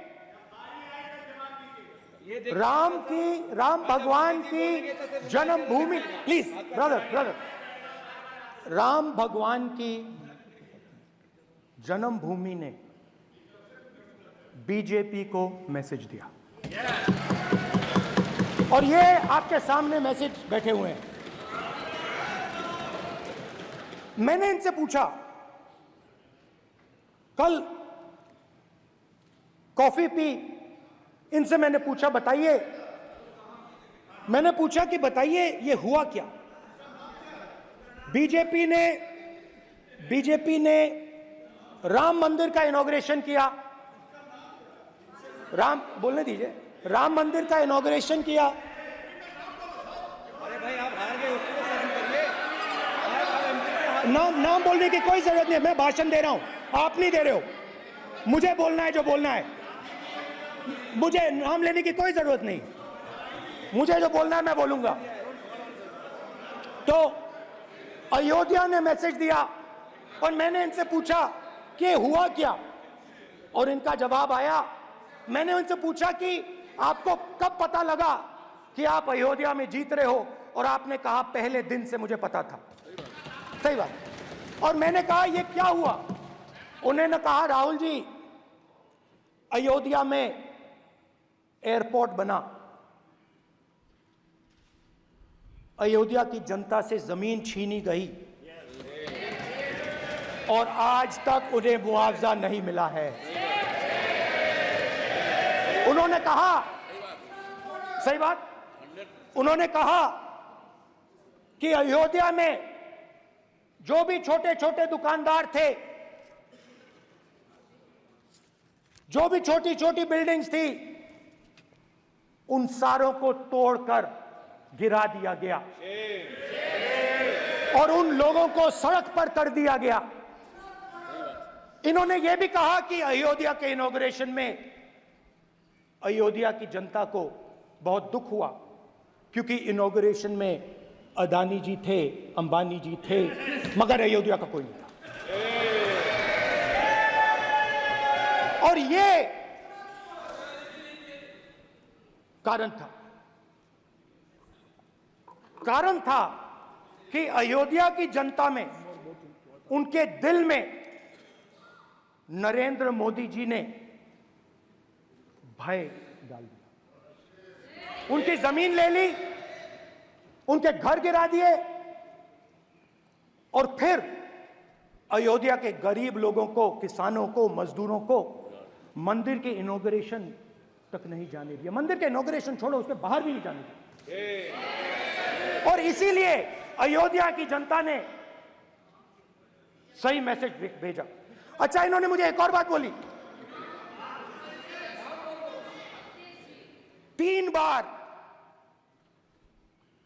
[SPEAKER 2] राम भगवान की जन्मभूमि, प्लीज ब्रदर, राम भगवान की जन्मभूमि ने बीजेपी को मैसेज दिया, और ये आपके सामने मैसेज बैठे हुए हैं। मैंने इनसे पूछा, कल कॉफी पी, इनसे मैंने पूछा कि बताइए ये हुआ क्या। बीजेपी ने राम मंदिर का इनॉग्रेशन किया, बोलने दीजिए, राम मंदिर का इनॉग्रेशन किया।
[SPEAKER 3] अरे भाई आप हार गए, उसको सहन करिए।
[SPEAKER 2] नाम बोलने की कोई जरूरत नहीं है, मैं भाषण दे रहा हूं, आप नहीं दे रहे हो। मुझे बोलना है जो बोलना है, मुझे नाम लेने की कोई जरूरत नहीं, मुझे जो बोलना है मैं बोलूंगा। तो अयोध्या ने मैसेज दिया और मैंने इनसे पूछा कि हुआ क्या, और इनका जवाब आया। मैंने उनसे पूछा कि आपको कब पता लगा कि आप अयोध्या में जीत रहे हो, और आपने कहा पहले दिन से मुझे पता था। सही बात। और मैंने कहा ये क्या हुआ, उन्होंने कहा राहुल जी अयोध्या में एयरपोर्ट बना, अयोध्या की जनता से जमीन छीनी गई और आज तक उन्हें मुआवजा नहीं मिला है। उन्होंने कहा, सही बात, उन्होंने कहा कि अयोध्या में जो भी छोटे छोटे दुकानदार थे, जो भी छोटी छोटी बिल्डिंग्स थी, उन सारों को तोड़कर गिरा दिया गया और उन लोगों को सड़क पर कर दिया गया। इन्होंने यह भी कहा कि अयोध्या के इनॉग्रेशन में अयोध्या की जनता को बहुत दुख हुआ, क्योंकि इनॉग्रेशन में अदानी जी थे, अंबानी जी थे, मगर अयोध्या का कोई नहीं था। और ये कारण था कि अयोध्या की जनता में, उनके दिल में नरेंद्र मोदी जी ने भय डाल दिया। उनकी जमीन ले ली, उनके घर गिरा दिए, और फिर अयोध्या के गरीब लोगों को, किसानों को, मजदूरों को मंदिर के इनॉग्रेशन तक नहीं जाने दिया। मंदिर के इनॉग्रेशन छोड़ो, उसके बाहर भी नहीं जाने दिया। और इसीलिए अयोध्या की जनता ने सही मैसेज भेजा। अच्छा, इन्होंने मुझे एक और बात बोली, 3 बार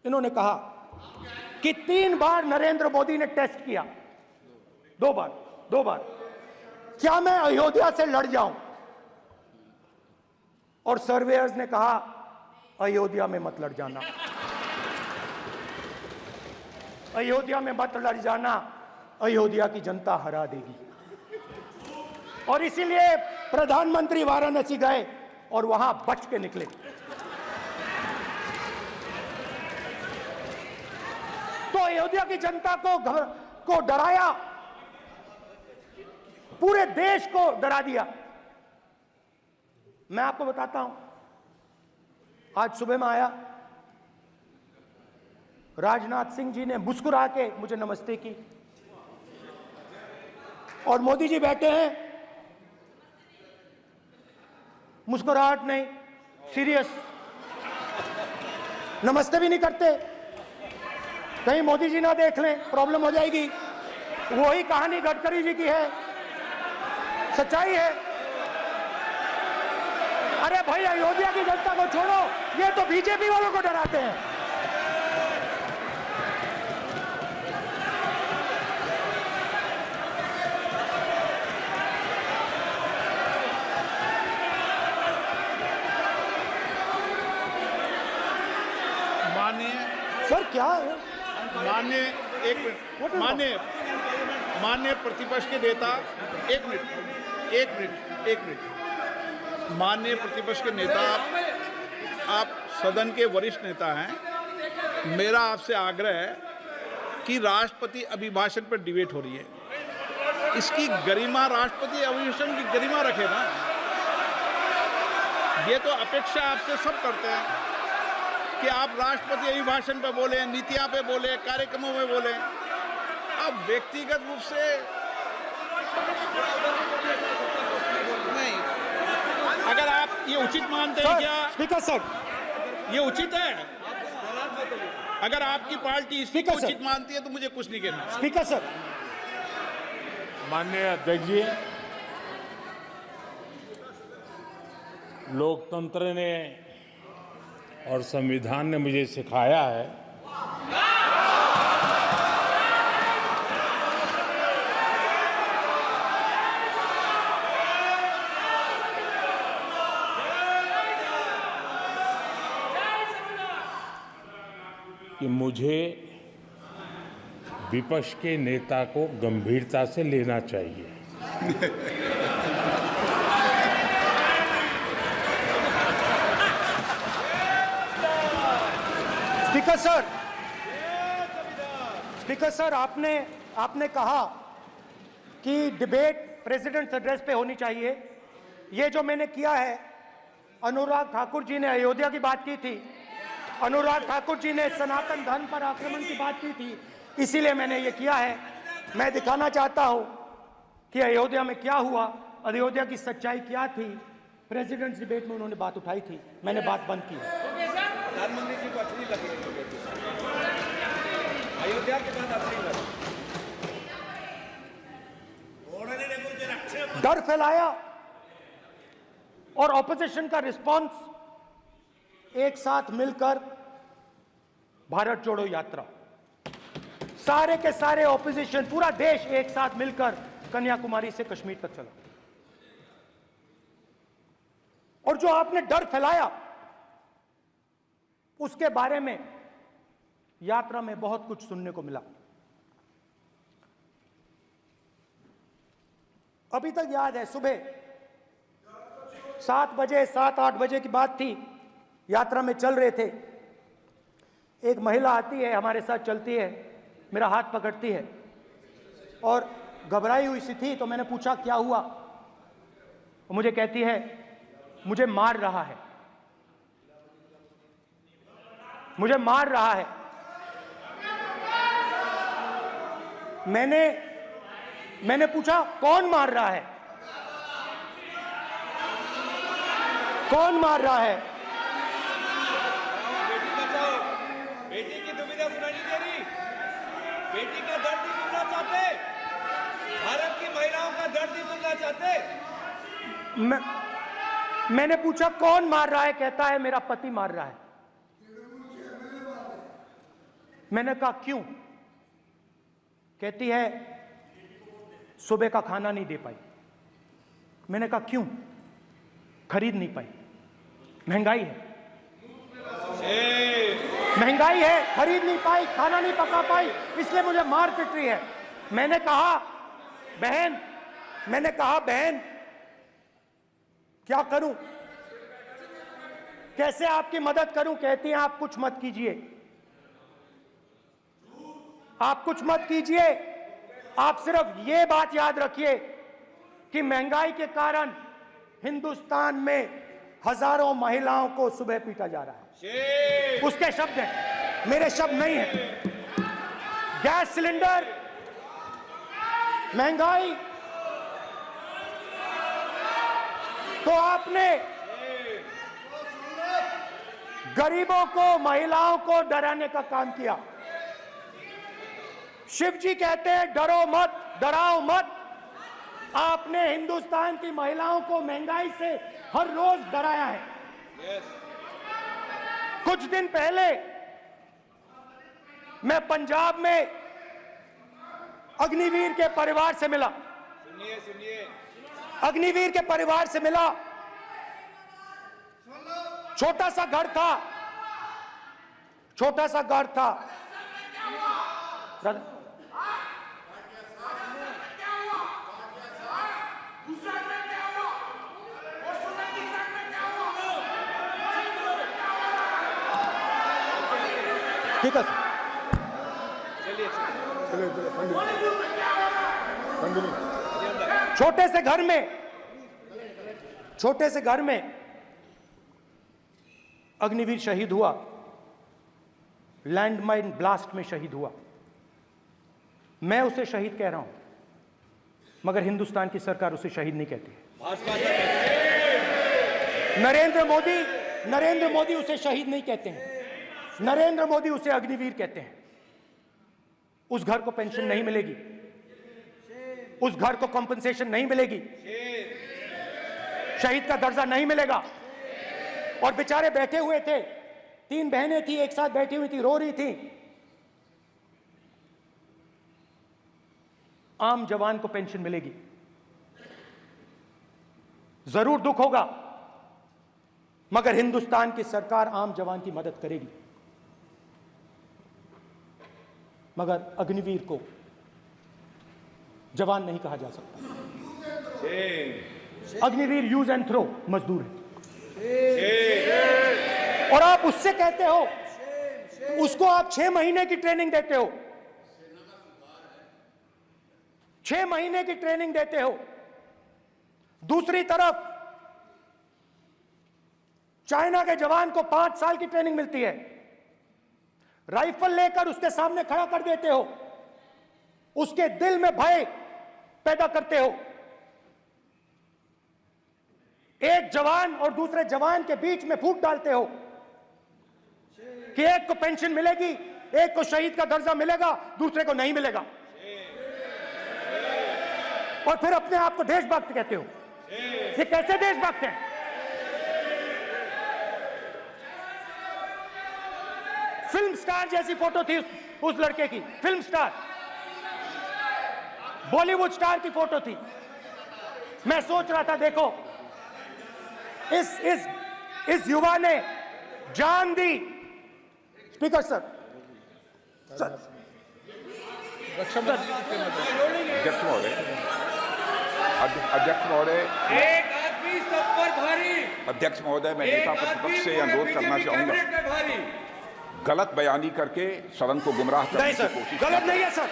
[SPEAKER 2] इन्होंने कहा कि 3 बार नरेंद्र मोदी ने टेस्ट किया, 2 बार क्या मैं अयोध्या से लड़ जाऊं, और सर्वेयर्स ने कहा अयोध्या में मत लड़ जाना, अयोध्या में मत लड़ जाना, अयोध्या की जनता हरा देगी। और इसीलिए प्रधानमंत्री वाराणसी गए और वहां बच के निकले। तो अयोध्या की जनता को डराया, पूरे देश को डरा दिया। मैं आपको बताता हूं, आज सुबह में आया, राजनाथ सिंह जी ने मुस्कुरा के मुझे नमस्ते की, और मोदी जी बैठे हैं, मुस्कुराहट नहीं, सीरियस, नमस्ते भी नहीं करते। कहीं मोदी जी ना देख लें, प्रॉब्लम हो जाएगी। वही कहानी गडकरी जी की है, सच्चाई है। अरे भाई, अयोध्या की जनता को छोड़ो, ये तो बीजेपी वालों को डराते हैं। सर क्या है?
[SPEAKER 1] माननीय प्रतिपक्ष के नेता, एक मिनट, माननीय प्रतिपक्ष के नेता, आप सदन के वरिष्ठ नेता हैं। मेरा आपसे आग्रह है कि राष्ट्रपति अभिभाषण पर डिबेट हो रही है, इसकी गरिमा, राष्ट्रपति अभिभाषण की गरिमा रखे ना। ये तो अपेक्षा आपसे सब करते हैं कि आप राष्ट्रपति अभिभाषण पे बोले, नीतियां पे बोले, कार्यक्रमों में बोले। अब व्यक्तिगत रूप से नहीं, अगर आप ये उचित मानते हैं क्या?
[SPEAKER 2] स्पीकर सर,
[SPEAKER 1] ये उचित है? अगर आपकी पार्टी इसको उचित मानती है तो मुझे कुछ नहीं कहना।
[SPEAKER 2] स्पीकर सर,
[SPEAKER 5] माननीय अध्यक्ष जी, लोकतंत्र ने और संविधान ने मुझे सिखाया है कि मुझे विपक्ष के नेता को गंभीरता से लेना चाहिए।
[SPEAKER 2] स्पीकर सर, आपने कहा कि डिबेट प्रेसिडेंट्स एड्रेस पे होनी चाहिए। ये जो मैंने किया है, अनुराग ठाकुर जी ने अयोध्या की बात की थी, अनुराग ठाकुर जी ने सनातन धर्म पर आक्रमण की बात की थी, इसीलिए मैंने ये किया है। मैं दिखाना चाहता हूं कि अयोध्या में क्या हुआ, अयोध्या की सच्चाई क्या थी। प्रेसिडेंट्स डिबेट में उन्होंने बात उठाई थी, मैंने बात बंद की।
[SPEAKER 3] प्रधानमंत्री जी को अच्छी लगी अयोध्या के बाद अच्छी लगी,
[SPEAKER 2] डर फैलाया और ऑपोजिशन का रिस्पांस एक साथ मिलकर भारत जोड़ो यात्रा, सारे के सारे ऑपोजिशन, पूरा देश एक साथ मिलकर कन्याकुमारी से कश्मीर तक चला। और जो आपने डर फैलाया उसके बारे में यात्रा में बहुत कुछ सुनने को मिला। अभी तक याद है, सुबह 7 बजे 7-8 बजे की बात थी, यात्रा में चल रहे थे, एक महिला आती है, हमारे साथ चलती है, मेरा हाथ पकड़ती है और घबराई हुई सी थी। तो मैंने पूछा क्या हुआ, तो मुझे कहती है मुझे मार रहा है, मुझे मार रहा है। मैंने पूछा कौन मार रहा है, कौन मार रहा है?
[SPEAKER 3] बेटी बचाओ, बेटी की दुविधा सुनाई नहीं दे रही, बेटी का दर्द नहीं सुनना चाहते, भारत की महिलाओं का दर्द नहीं सुनना चाहते।
[SPEAKER 2] मैंने पूछा कौन मार रहा है, कहता है मेरा पति मार रहा है। मैंने कहा क्यों? कहती है सुबह का खाना नहीं दे पाई। मैंने कहा क्यों? खरीद नहीं पाई, महंगाई है, महंगाई है, खरीद नहीं पाई, खाना नहीं पका पाई, इसलिए मुझे मार पिट रही है। मैंने कहा बहन क्या करूं, कैसे आपकी मदद करूं? कहती हैं आप कुछ मत कीजिए, आप कुछ मत कीजिए, आप सिर्फ ये बात याद रखिए कि महंगाई के कारण हिंदुस्तान में हजारों महिलाओं को सुबह पीटा जा रहा है। उसके शब्द हैं, मेरे शब्द नहीं हैं। गैस सिलेंडर, महंगाई, तो आपने गरीबों को, महिलाओं को डराने का काम किया। शिव जी कहते हैं डरो मत, डराओ मत। आपने हिंदुस्तान की महिलाओं को महंगाई से हर रोज डराया है। कुछ दिन पहले मैं पंजाब में अग्निवीर के परिवार से मिला।
[SPEAKER 3] सुनिए
[SPEAKER 2] अग्निवीर के परिवार से मिला। छोटा सा घर था, छोटा सा घर था। ठीक है सर, छोटे से घर में अग्निवीर शहीद हुआ, लैंडमाइन ब्लास्ट में शहीद हुआ। मैं उसे शहीद कह रहा हूं, मगर हिंदुस्तान की सरकार उसे शहीद नहीं कहती। नरेंद्र मोदी उसे शहीद नहीं कहते हैं। नरेंद्र मोदी उसे अग्निवीर कहते हैं। उस घर को पेंशन नहीं मिलेगी, उस घर को कॉम्पनसेशन नहीं मिलेगी, शहीद का दर्जा नहीं मिलेगा। और बेचारे बैठे हुए थे, 3 बहनें थी, एक साथ बैठी हुई थी, रो रही थी। आम जवान को पेंशन मिलेगी, जरूर दुख होगा, मगर हिंदुस्तान की सरकार आम जवान की मदद करेगी। मगर अग्निवीर को जवान नहीं कहा जा सकता। अग्निवीर यूज एंड थ्रो मजदूर है। और आप उससे कहते हो, उसको आप 6 महीने की ट्रेनिंग देते हो, 6 महीने की ट्रेनिंग देते हो। दूसरी तरफ चाइना के जवान को 5 साल की ट्रेनिंग मिलती है। राइफल लेकर उसके सामने खड़ा कर देते हो, उसके दिल में भय पैदा करते हो। एक जवान और दूसरे जवान के बीच में फूट डालते हो कि एक को पेंशन मिलेगी, एक को शहीद का दर्जा मिलेगा, दूसरे को नहीं मिलेगा। और फिर अपने आप को देशभक्त कहते हो। ये कैसे देशभक्त हैं? फिल्म स्टार जैसी फोटो थी उस लड़के की, फिल्म स्टार, बॉलीवुड स्टार की फोटो थी। मैं सोच रहा था, देखो इस युवा ने जान दी। स्पीकर सर,
[SPEAKER 9] अध्यक्ष महोदय,
[SPEAKER 3] एक आदमी सब पर भारी।
[SPEAKER 9] अध्यक्ष महोदय, मैं नेता प्रतिपक्ष से अनुरोध करना चाहूंगा, गलत बयानी करके सदन को गुमराह करने की कोशिश
[SPEAKER 2] गलत नहीं है सर,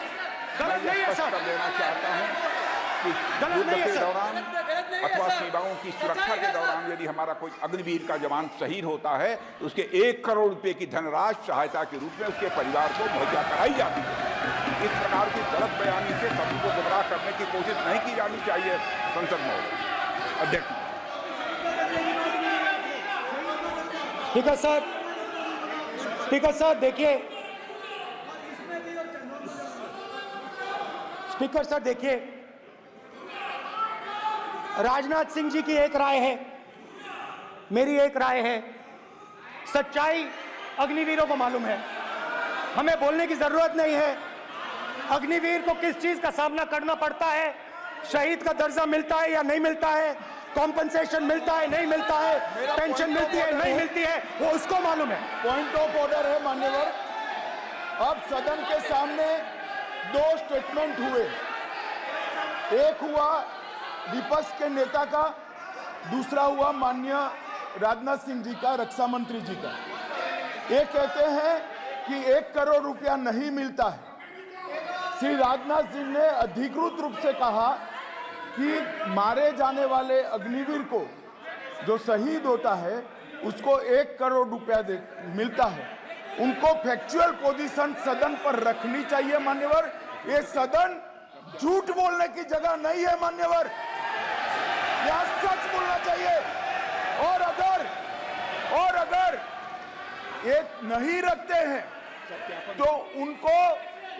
[SPEAKER 2] गलत नहीं है सर,
[SPEAKER 9] कर देना चाहता हूं कि युद्ध के दौरान अथवा सीमाओं की सुरक्षा के दौरान यदि हमारा कोई अग्निवीर का जवान शहीद होता है तो उसके 1 करोड़ रुपए की धनराशि सहायता के रूप में उसके परिवार को मुहैया कराई जाती है। इस प्रकार की गलत बयानी से सभी को गुमराह करने की कोशिश नहीं की जानी चाहिए। संसद महोदय, अध्यक्ष।
[SPEAKER 2] स्पीकर सर, स्पीकर सर देखिए, स्पीकर सर देखिए, राजनाथ सिंह जी की एक राय है, मेरी एक राय है। सच्चाई अग्निवीरों को मालूम है, हमें बोलने की जरूरत नहीं है। अग्निवीर को किस चीज का सामना करना पड़ता है, शहीद का दर्जा मिलता है या नहीं मिलता है, कॉम्पनसेशन मिलता है नहीं मिलता है, पेंशन मिलती है नहीं मिलती है, वो उसको मालूम है।
[SPEAKER 7] पॉइंट ऑफ ऑर्डर है मान्यवर। अब सदन के सामने 2 स्टेटमेंट हुए, एक हुआ विपक्ष के नेता का, दूसरा हुआ माननीय राजनाथ सिंह जी का, रक्षा मंत्री जी का। ये कहते हैं कि 1 करोड़ रुपया नहीं मिलता है। श्री राजनाथ सिंह ने अधिकृत रूप से कहा कि मारे जाने वाले अग्निवीर को जो शहीद होता है उसको 1 करोड़ रुपया मिलता है। उनको फैक्चुअल पोजीशन सदन पर रखनी चाहिए मान्यवर। ये सदन झूठ बोलने की जगह नहीं है मान्यवर, यह सच बोलना चाहिए। और अगर ये नहीं रखते हैं तो उनको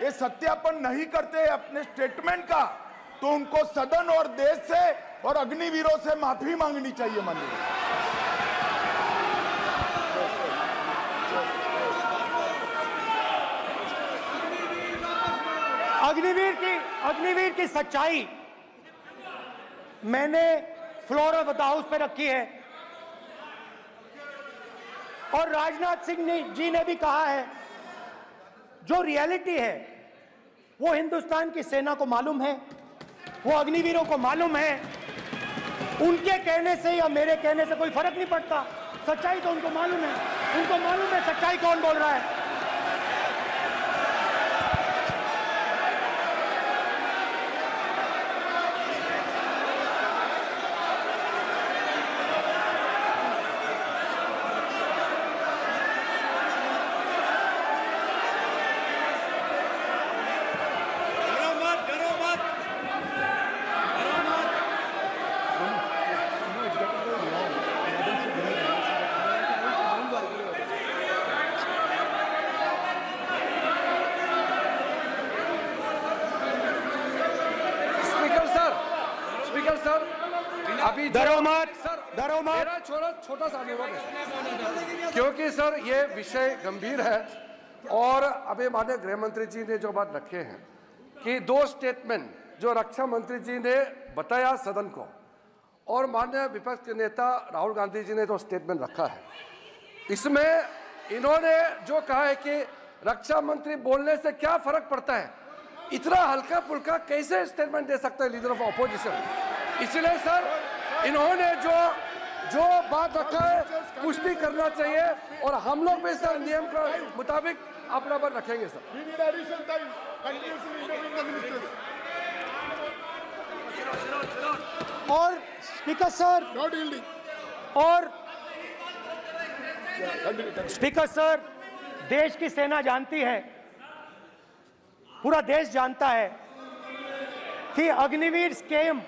[SPEAKER 7] ये सत्यापन नहीं करते अपने स्टेटमेंट का, तो उनको सदन और देश से और अग्निवीरों से माफी मांगनी चाहिए माननीय।
[SPEAKER 2] अग्निवीर की सच्चाई मैंने फ्लोर ऑफ द हाउस पे रखी है और राजनाथ सिंह जी ने भी कहा है। जो रियलिटी है वो हिंदुस्तान की सेना को मालूम है, वो अग्निवीरों को मालूम है। उनके कहने से या मेरे कहने से कोई फर्क नहीं पड़ता, सच्चाई तो उनको मालूम है। उनको मालूम है सच्चाई कौन बोल रहा है।
[SPEAKER 10] अभी मेरा छोटा सा अनुरोध है, क्योंकि सर ये विषय गंभीर है और अभी माननीय गृह मंत्री जी ने जो बात रखे हैं कि 2 स्टेटमेंट जो रक्षा मंत्री जी ने बताया सदन को और माननीय विपक्ष के नेता राहुल गांधी जी ने जो स्टेटमेंट रखा है, इसमें इन्होंने जो कहा है कि रक्षा मंत्री बोलने से क्या फर्क पड़ता है, इतना हल्का फुल्का कैसे स्टेटमेंट दे सकता है लीडर ऑफ ऑपोजिशन। इसलिए सर इन्होंने जो बात रखा है पुष्टि करना चाहिए और हम लोग भी सर नियम के मुताबिक अपना बात रखेंगे सर।
[SPEAKER 2] और स्पीकर सर स्पीकर सर, देश की सेना जानती है, पूरा देश जानता है कि अग्निवीर स्कीम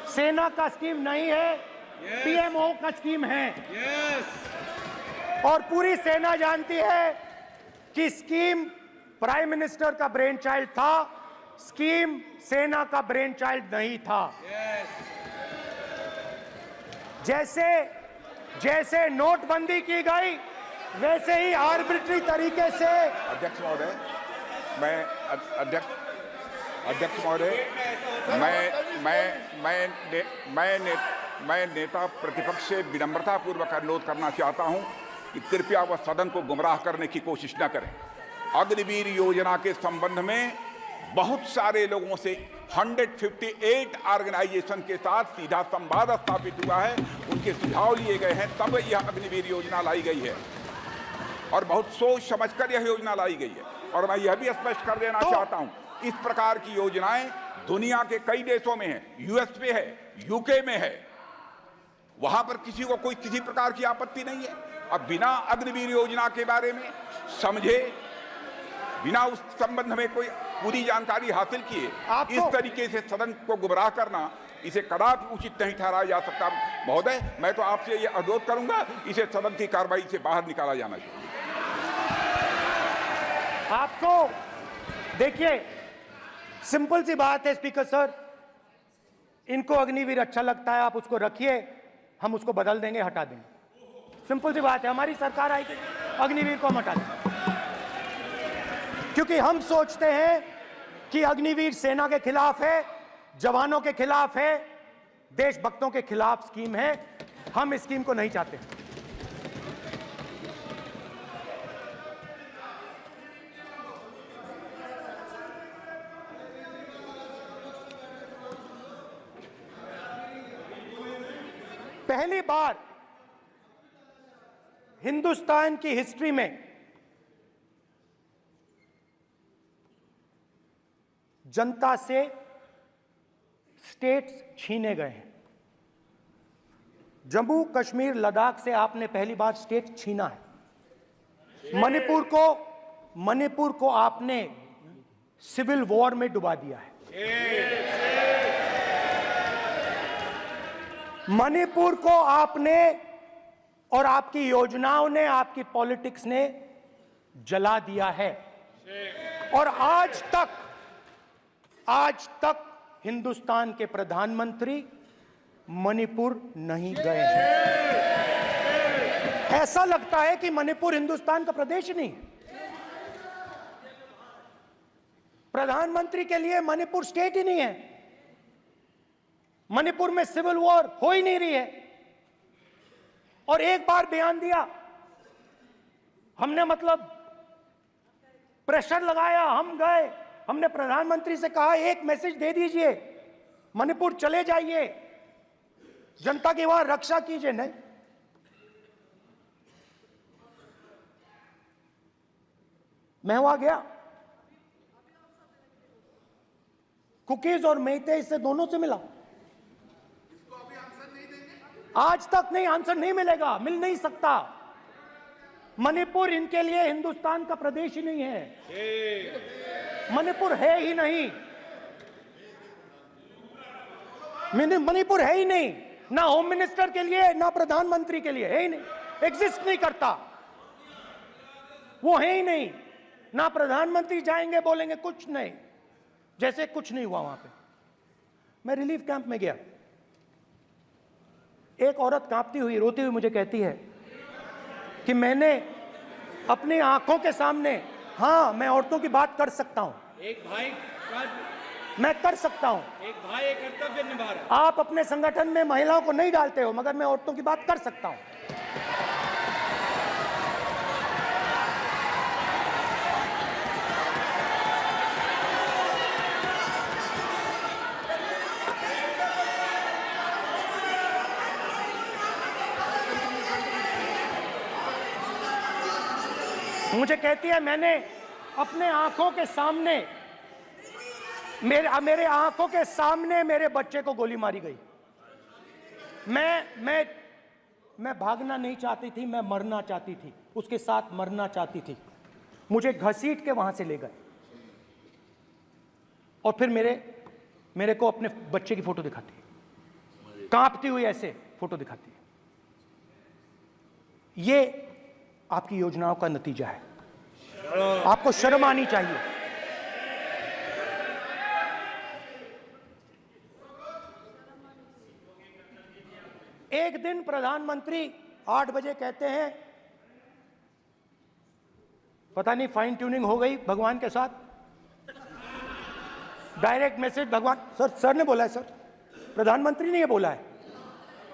[SPEAKER 2] सेना का स्कीम नहीं है, पीएमओ का स्कीम है। और पूरी सेना जानती है कि स्कीम प्राइम मिनिस्टर का ब्रेन चाइल्ड था, स्कीम सेना का ब्रेन चाइल्ड नहीं था। जैसे नोटबंदी की गई वैसे ही आर्बिट्री तरीके से।
[SPEAKER 9] अध्यक्ष महोदय, अध्यक्ष महोदय, मैं नेता प्रतिपक्ष से विनम्रता पूर्वक अनुरोध करना चाहता हूं कि कृपया वह सदन को गुमराह करने की कोशिश न करें। अग्निवीर योजना के संबंध में बहुत सारे लोगों से 158 ऑर्गेनाइजेशन के साथ सीधा संवाद स्थापित हुआ है, उनके सुझाव लिए गए हैं, तब यह अग्निवीर योजना लाई गई है और बहुत सोच समझकर यह योजना लाई गई है। और मैं यह भी स्पष्ट कर देना चाहता हूं, इस प्रकार की योजनाएं दुनिया के कई देशों में है, यूएस में है, यूके में है, वहां पर किसी को कोई किसी प्रकार की आपत्ति नहीं है। अब बिना अग्निवीर योजना के बारे में समझे, बिना उस संबंध में कोई पूरी जानकारी हासिल किए इस तरीके से सदन को गुमराह करना, इसे कदापि उचित नहीं ठहराया जा सकता। महोदय, मैं तो आपसे ये अनुरोध करूंगा, इसे सदन की कार्रवाई से बाहर निकाला जाना चाहिए।
[SPEAKER 2] आपको देखिए, सिंपल सी बात है स्पीकर सर, इनको अग्निवीर अच्छा लगता है, आप उसको रखिए, हम उसको बदल देंगे, हटा देंगे। सिंपल सी बात है, हमारी सरकार आएगी, अग्निवीर को हम हटा देंगे, क्योंकि हम सोचते हैं कि अग्निवीर सेना के खिलाफ है, जवानों के खिलाफ है, देशभक्तों के खिलाफ स्कीम है। हम इस स्कीम को नहीं चाहते। पहली बार हिंदुस्तान की हिस्ट्री में जनता से स्टेट्स छीने गए हैं। जम्मू कश्मीर लद्दाख से आपने पहली बार स्टेट छीना है। मणिपुर को आपने सिविल वॉर में डुबा दिया है। मणिपुर को आपने और आपकी योजनाओं ने, आपकी पॉलिटिक्स ने जला दिया है। और आज तक हिंदुस्तान के प्रधानमंत्री मणिपुर नहीं गए हैं। ऐसा लगता है कि मणिपुर हिंदुस्तान का प्रदेश नहीं है। प्रधानमंत्री के लिए मणिपुर स्टेट ही नहीं है। मणिपुर में सिविल वॉर हो ही नहीं रही है। और एक बार बयान दिया हमने, मतलब प्रेशर लगाया, हम गए, हमने प्रधानमंत्री से कहा एक मैसेज दे दीजिए, मणिपुर चले जाइए, जनता की वहां रक्षा कीजिए। नहीं, मैं वहां गया, कुकीज और मेहते इससे दोनों से मिला। आज तक नहीं, आंसर नहीं मिलेगा, मिल नहीं सकता। मणिपुर इनके लिए हिंदुस्तान का प्रदेश ही नहीं है। मणिपुर है ही नहीं, मणिपुर है ही नहीं, ना होम मिनिस्टर के लिए ना प्रधानमंत्री के लिए, है ही नहीं, एग्जिस्ट नहीं करता, वो है ही नहीं। ना प्रधानमंत्री जाएंगे बोलेंगे कुछ नहीं, जैसे कुछ नहीं हुआ वहां पे। मैं रिलीफ कैंप में गया, एक औरत कांपती हुई, रोती हुई मुझे कहती है कि मैंने अपनी आंखों के सामने, हाँ मैं औरतों की बात कर सकता हूं,
[SPEAKER 3] एक भाई
[SPEAKER 2] मैं कर सकता हूं,
[SPEAKER 3] एक भाई एक कर्तव्य निभा रहा है।
[SPEAKER 2] आप अपने संगठन में महिलाओं को नहीं डालते हो, मगर मैं औरतों की बात कर सकता हूं। मुझे कहती है मैंने अपने आंखों के सामने, मेरे आंखों के सामने मेरे बच्चे को गोली मारी गई। मैं भागना नहीं चाहती थी, मैं मरना चाहती थी, उसके साथ मरना चाहती थी। मुझे घसीट के वहां से ले गए और फिर मेरे को अपने बच्चे की फोटो दिखाती है, कांपती हुई ऐसे फोटो दिखाती है। ये आपकी योजनाओं का नतीजा है। आपको शर्म आनी चाहिए। एक दिन प्रधानमंत्री 8 बजे कहते हैं, पता नहीं फाइन ट्यूनिंग हो गई भगवान के साथ, डायरेक्ट मैसेज भगवान, सर ने बोला है, सर प्रधानमंत्री ने ये बोला है,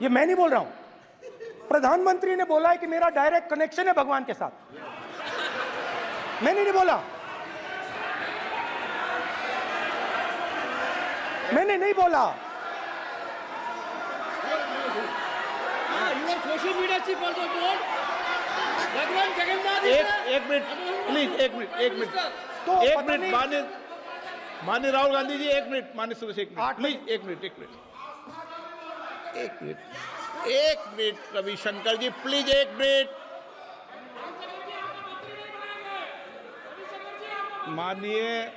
[SPEAKER 2] ये मैं नहीं बोल रहा हूं, प्रधानमंत्री ने बोला है कि मेरा डायरेक्ट कनेक्शन है भगवान के साथ। मैंने नहीं बोला, मैंने नहीं बोला।
[SPEAKER 3] Social media chief also told भगवान जगन्नाथ।
[SPEAKER 1] एक मिनट प्लीज, एक मिनट
[SPEAKER 2] तो
[SPEAKER 1] एक मिनट माननीय राहुल गांधी जी, एक मिनट, माननीय सुरेश, एक मिनट प्लीज, एक मिनट रविशंकर जी प्लीज, एक मिनट। माननीय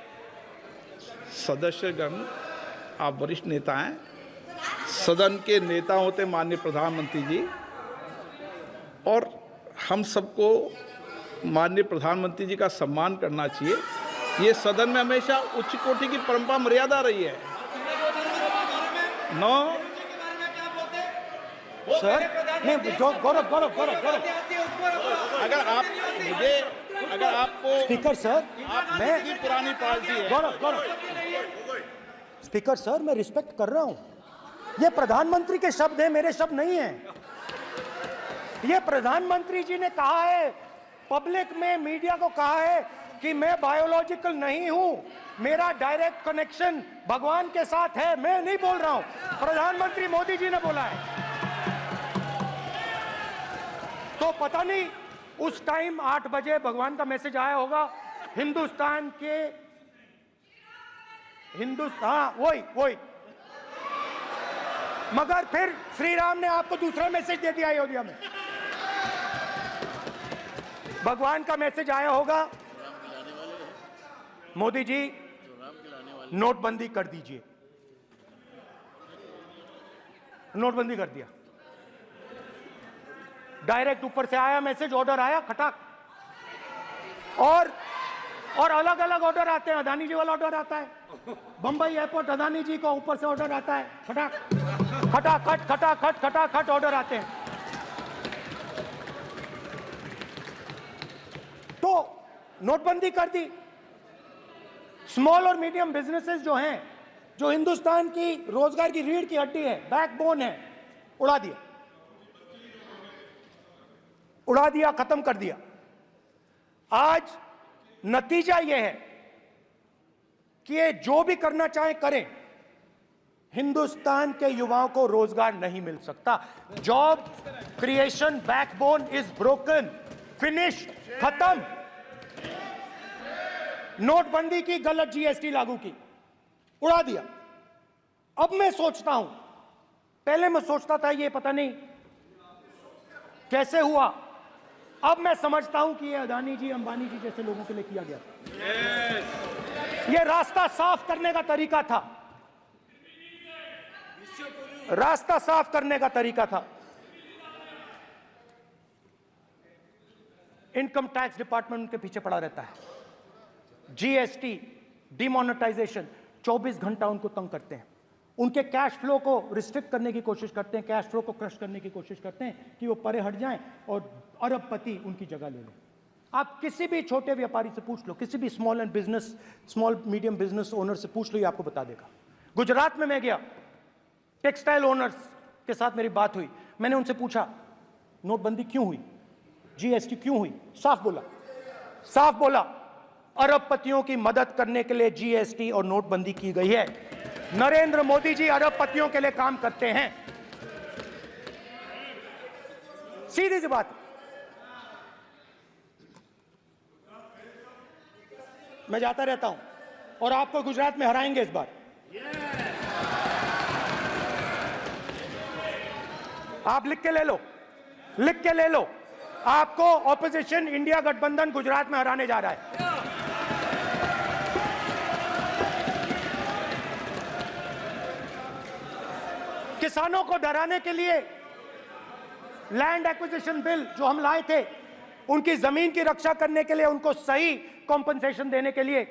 [SPEAKER 1] सदस्यगण, आप वरिष्ठ नेता हैं, सदन के नेता होते माननीय प्रधानमंत्री जी, और हम सबको माननीय प्रधानमंत्री जी का सम्मान करना चाहिए। ये सदन में हमेशा उच्च कोटि की परंपरा मर्यादा रही है। नो
[SPEAKER 2] सर, नहीं, गौरव,
[SPEAKER 1] अगर आपको
[SPEAKER 2] स्पीकर सर,
[SPEAKER 1] मैं पुरानी पार्टी है।
[SPEAKER 2] गौरव, स्पीकर सर, मैं रिस्पेक्ट कर रहा हूं। ये प्रधानमंत्री के शब्द हैं, मेरे शब्द नहीं हैं। ये प्रधानमंत्री जी ने कहा है, पब्लिक में, मीडिया को कहा है कि मैं बायोलॉजिकल नहीं हूं, मेरा डायरेक्ट कनेक्शन भगवान के साथ है। मैं नहीं बोल रहा हूं, प्रधानमंत्री मोदी जी ने बोला है। तो पता नहीं उस टाइम 8 बजे भगवान का मैसेज आया होगा, हिंदुस्तान वही मगर फिर श्री राम ने आपको दूसरा मैसेज दे दिया अयोध्या में। भगवान का मैसेज आया होगा, मोदी जी नोटबंदी कर दीजिए। नोटबंदी कर दिया, डायरेक्ट ऊपर से आया मैसेज, ऑर्डर आया खटाक। और अलग अलग ऑर्डर आते हैं। अदानी जी वाला ऑर्डर आता है, बंबई एयरपोर्ट अदानी जी को ऊपर से ऑर्डर आता है, खटाक खटाखट खटाखट खटाखट ऑर्डर आते हैं। तो नोटबंदी कर दी। स्मॉल और मीडियम बिजनेसेस जो हैं, जो हिंदुस्तान की रोजगार की रीढ़ की हड्डी है, बैकबोन है, उड़ा दिया, उड़ा दिया, खत्म कर दिया। आज नतीजा यह है कि ये जो भी करना चाहे करें, हिंदुस्तान के युवाओं को रोजगार नहीं मिल सकता। Job creation backbone is broken, finish, खत्म। नोटबंदी की, गलत जीएसटी लागू की, उड़ा दिया। अब मैं सोचता हूं, पहले मैं सोचता था ये पता नहीं कैसे हुआ, अब मैं समझता हूं कि ये अदानी जी, अंबानी जी जैसे लोगों के लिए किया गया। ये रास्ता साफ करने का तरीका था, रास्ता साफ करने का तरीका था। इनकम टैक्स डिपार्टमेंट उनके पीछे पड़ा रहता है। जीएसटी, डिमोनेटाइजेशन, 24 घंटा उनको तंग करते हैं। उनके कैश फ्लो को रिस्ट्रिक्ट करने की कोशिश करते हैं, कैश फ्लो को क्रश करने की कोशिश करते हैं कि वो परे हट जाएं और अरबपति उनकी जगह ले लें। आप किसी भी छोटे व्यापारी से पूछ लो, किसी भी स्मॉल मीडियम बिजनेस ओनर से पूछ लो, ये आपको बता देगा। गुजरात में मैं गया, टेक्सटाइल ओनर्स के साथ मेरी बात हुई। मैंने उनसे पूछा नोटबंदी क्यों हुई, जीएसटी क्यों हुई? साफ बोला अरबपतियों की मदद करने के लिए जीएसटी और नोटबंदी की गई है। नरेंद्र मोदी जी अरबपतियों के लिए काम करते हैं, सीधी सी बात। मैं जाता रहता हूं और आपको गुजरात में हराएंगे इस बार। आप लिख के ले लो, लिख के ले लो, आपको ऑपोजिशन इंडिया गठबंधन गुजरात में हराने जा रहा है। किसानों को डराने के लिए लैंड एक्विजिशन बिल जो हम लाए थे, उनकी जमीन की रक्षा करने के लिए, उनको सही कॉम्पनसेशन देने के लिए,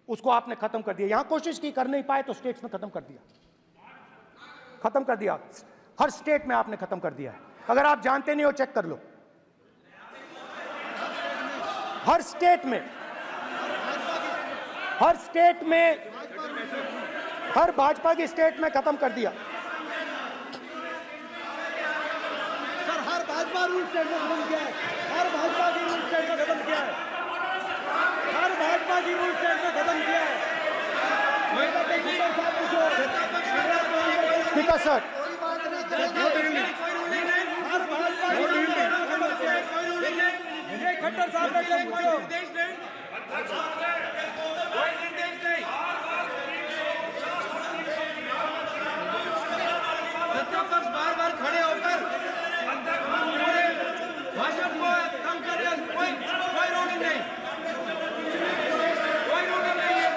[SPEAKER 2] उसको आपने खत्म कर दिया। यहां कोशिश की, कर नहीं पाए तो स्टेट्स में खत्म कर दिया, खत्म कर दिया। हर स्टेट में आपने खत्म कर दिया है। अगर आप जानते नहीं हो चेक कर लो, हर स्टेट में, हर भाजपा की स्टेट में खत्म कर दिया।
[SPEAKER 11] सर हर भाजपा रूल स्टेट में खत्म किया है, हर भाजपा की रूल स्टेट में खत्म किया है, हर भाजपा की रूल स्टेट में खत्म किया है।
[SPEAKER 2] स्पीकर सर,
[SPEAKER 3] खट्टर साहब का निर्देश नहीं, सत्ता पक्ष बार बार खड़े होकर भाषण को कम कर रहे, कोई रूलिंग नहीं, कोई रूलिंग नहीं है।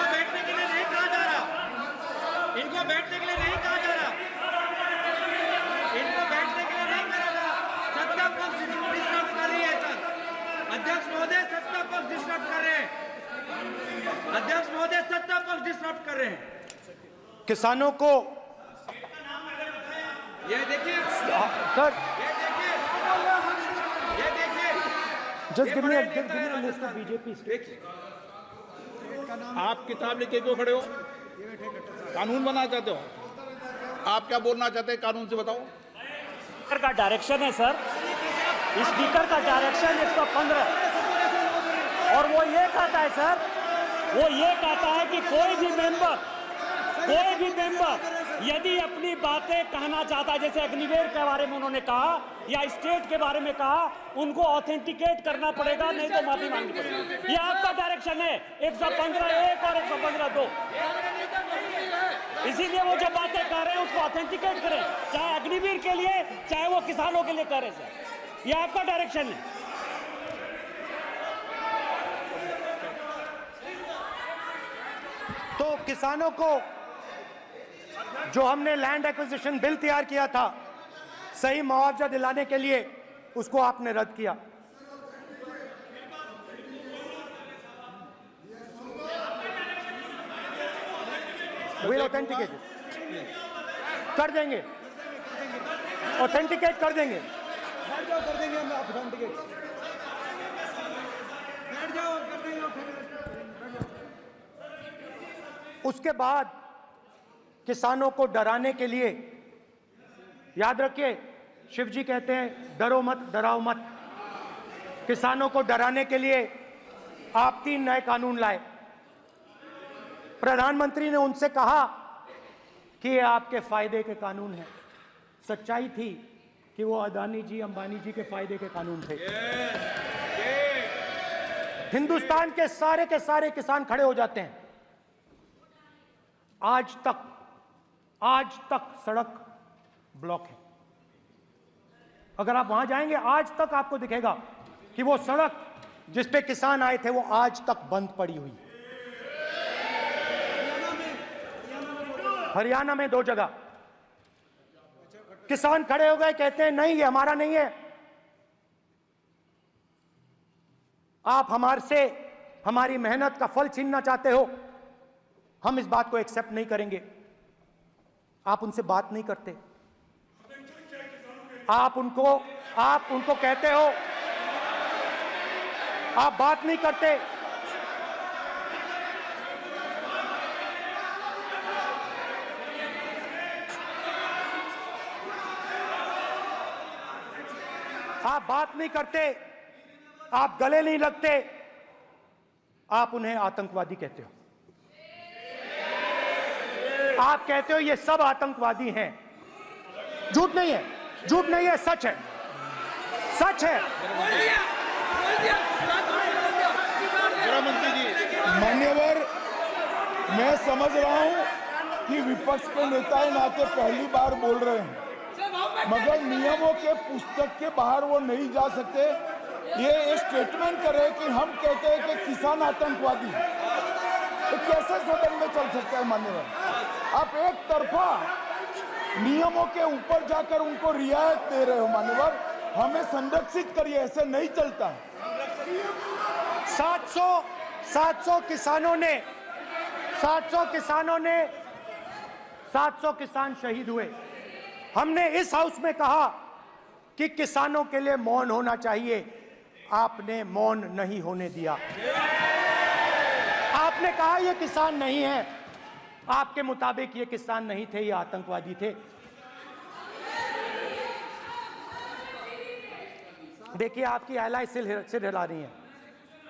[SPEAKER 3] बैठने के लिए नहीं कहा जा रहा, इनको बैठने के लिए नहीं कहा जा रहा। सत्ता पक्ष डिस्टर्ब कर रही है सर, अध्यक्ष महोदय सत्ता पक्ष डिस्टर्ब कर रहे हैं, अध्यक्ष महोदय सत्ता पक्ष डिस्टर्ब कर रहे हैं।
[SPEAKER 2] किसानों को
[SPEAKER 3] ये देखिए
[SPEAKER 2] सर,
[SPEAKER 3] ये देखिए
[SPEAKER 2] just give me a list of BJP states.
[SPEAKER 1] आप किताब लेके क्यों खड़े हो? कानून बनाना चाहते हो? आप क्या बोलना चाहते हैं, कानून से बताओ।
[SPEAKER 8] स्पीकर का डायरेक्शन है सर, स्पीकर का डायरेक्शन 115, और वो ये कहता है सर, वो ये कहता है कि कोई भी मेंबर यदि अपनी बातें कहना चाहता है, जैसे अग्निवीर के बारे में उन्होंने कहा या स्टेट के बारे में कहा, उनको ऑथेंटिकेट करना पड़ेगा, नहीं तो माफी मांगनी पड़ेगी। ये आपका डायरेक्शन है 115(1) और 115(2). इसीलिए वो जो बातें कर रहे हैं उसको ऑथेंटिकेट करें, चाहे अग्निवीर के लिए चाहे वो किसानों के लिए कर रहे हैं। सर, ये आपका डायरेक्शन है।
[SPEAKER 2] तो किसानों को जो हमने लैंड एक्विजिशन बिल तैयार किया था सही मुआवजा दिलाने के लिए, उसको आपने रद्द किया। विल ऑथेंटिकेट कर देंगे, ऑथेंटिकेट कर देंगे,
[SPEAKER 11] बैठ जाओ, कर देंगे हम ऑथेंटिकेट। बैठ जाओ, कर देंगे ऑथेंटिकेट।
[SPEAKER 2] उसके बाद किसानों को डराने के लिए, याद रखिए शिव जी कहते हैं डरो मत डराओ मत, किसानों को डराने के लिए आप 3 नए कानून लाए। प्रधानमंत्री ने उनसे कहा कि ये आपके फायदे के कानून हैं। सच्चाई थी कि वो अदानी जी अंबानी जी के फायदे के कानून थे। हिंदुस्तान के सारे किसान खड़े हो जाते हैं। आज तक सड़क ब्लॉक है। अगर आप वहां जाएंगे आज तक आपको दिखेगा कि वो सड़क जिस पे किसान आए थे वो आज तक बंद पड़ी हुई। हरियाणा में 2 जगह किसान खड़े हो गए, कहते हैं नहीं ये हमारा नहीं है, आप हमारे से हमारी मेहनत का फल छीनना चाहते हो, हम इस बात को एक्सेप्ट नहीं करेंगे। आप उनसे बात नहीं करते, आप उनको कहते हो, आप बात नहीं करते। आप बात नहीं करते, आप गले नहीं लगते, आप उन्हें आतंकवादी कहते हो। आप कहते हो ये सब आतंकवादी हैं। झूठ नहीं है, झूठ नहीं है, सच है, सच है।
[SPEAKER 1] गृहमंत्री जी,
[SPEAKER 7] मान्यवर, मैं समझ रहा हूं कि विपक्ष के नेता नाते पहली बार बोल रहे हैं, मगर नियमों के पुस्तक के बाहर वो नहीं जा सकते। ये स्टेटमेंट करे कि हम कहते हैं कि किसान आतंकवादी, तो कैसे सदन में चल सकता है मान्यवर? आप एक तरफा नियमों के ऊपर जाकर उनको रियायत दे रहे हो मान्यवर, हमें संरक्षित करिए, ऐसे नहीं चलता।
[SPEAKER 2] 700 किसान शहीद हुए। हमने इस हाउस में कहा कि किसानों के लिए मौन होना चाहिए, आपने मौन नहीं होने दिया। आपने कहा ये किसान नहीं है, आपके मुताबिक ये किसान नहीं थे, ये आतंकवादी थे। देखिए आपकी एलाई सिर हिला रही है,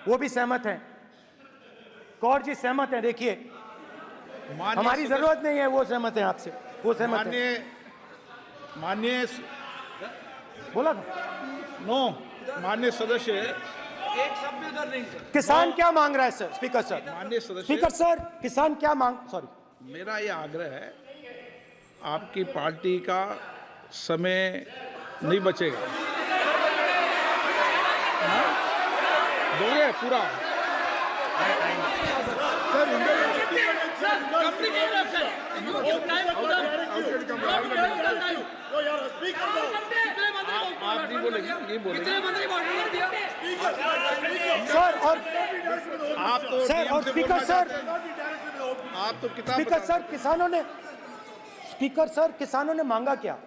[SPEAKER 2] वो भी सहमत हैं, कौर जी सहमत हैं। देखिए हमारी जरूरत नहीं है, वो सहमत हैं आपसे, वो सहमत हैं।
[SPEAKER 1] माननीय
[SPEAKER 2] बोला था
[SPEAKER 1] नो, माननीय सदस्य,
[SPEAKER 3] एक शब्द उधर नहीं सर।
[SPEAKER 2] किसान क्या मांग रहा है सर? स्पीकर सर,
[SPEAKER 1] माननीय सदस्य,
[SPEAKER 2] स्पीकर सर, किसान क्या मांग, सॉरी,
[SPEAKER 1] मेरा ये आग्रह है, आपकी पार्टी का समय नहीं बचेगा, दोगे पूरा? आप नहीं बोलेंगे, ये बोलेंगे
[SPEAKER 2] सर। और
[SPEAKER 1] आप तो
[SPEAKER 2] सर, और स्पीकर सर,
[SPEAKER 1] आप तो किताब
[SPEAKER 2] स्पीकर सर, किसानों ने मांगा क्या?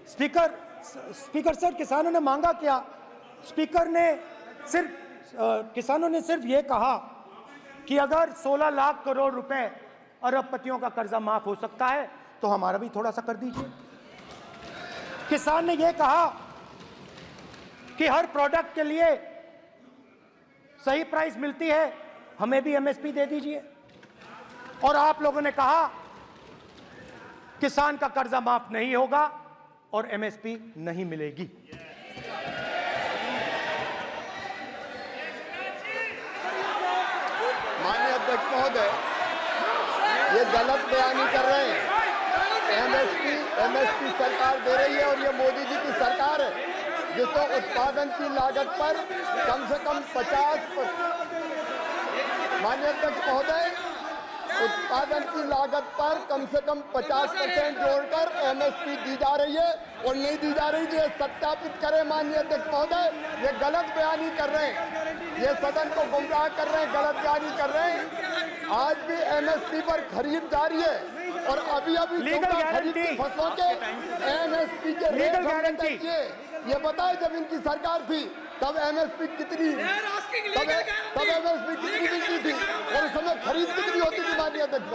[SPEAKER 2] स्पीकर सर, किसानों ने मांगा क्या? किसानों ने सिर्फ ये कहा कि अगर 16 लाख करोड़ रुपए अरबपतियों का कर्जा माफ हो सकता है तो हमारा भी थोड़ा सा कर दीजिए। किसान ने यह कहा कि हर प्रोडक्ट के लिए सही प्राइस मिलती है, हमें भी एमएसपी दे दीजिए। और आप लोगों ने कहा किसान का कर्जा माफ नहीं होगा और एमएसपी नहीं मिलेगी।
[SPEAKER 12] माननीय अध्यक्ष महोदय, ये गलत बयानी कर रहे हैं। एमएसपी सरकार दे रही है और ये मोदी जी की सरकार है जिसको उत्पादन की लागत पर कम से कम 50%। माननीय अध्यक्ष महोदय, उत्पादन की लागत पर कम से कम 50% जोड़कर एमएसपी दी जा रही है और नहीं दी जा रही। ये सत्यापित करें माननीय अध्यक्ष महोदय, ये गलत बयानी कर रहे हैं, ये सदन को गुमराह कर रहे हैं, गलत बयानी कर रहे हैं। आज भी एमएसपी पर खरीद जारी है और अभी खरीद की फसलों के एमएसपी के रेट हमने तय किए। ये बताए जब इनकी सरकार थी तब एमएसपी कितनी मिलती थी और उस समय खरीद कितनी होती थी माननीय अध्यक्ष?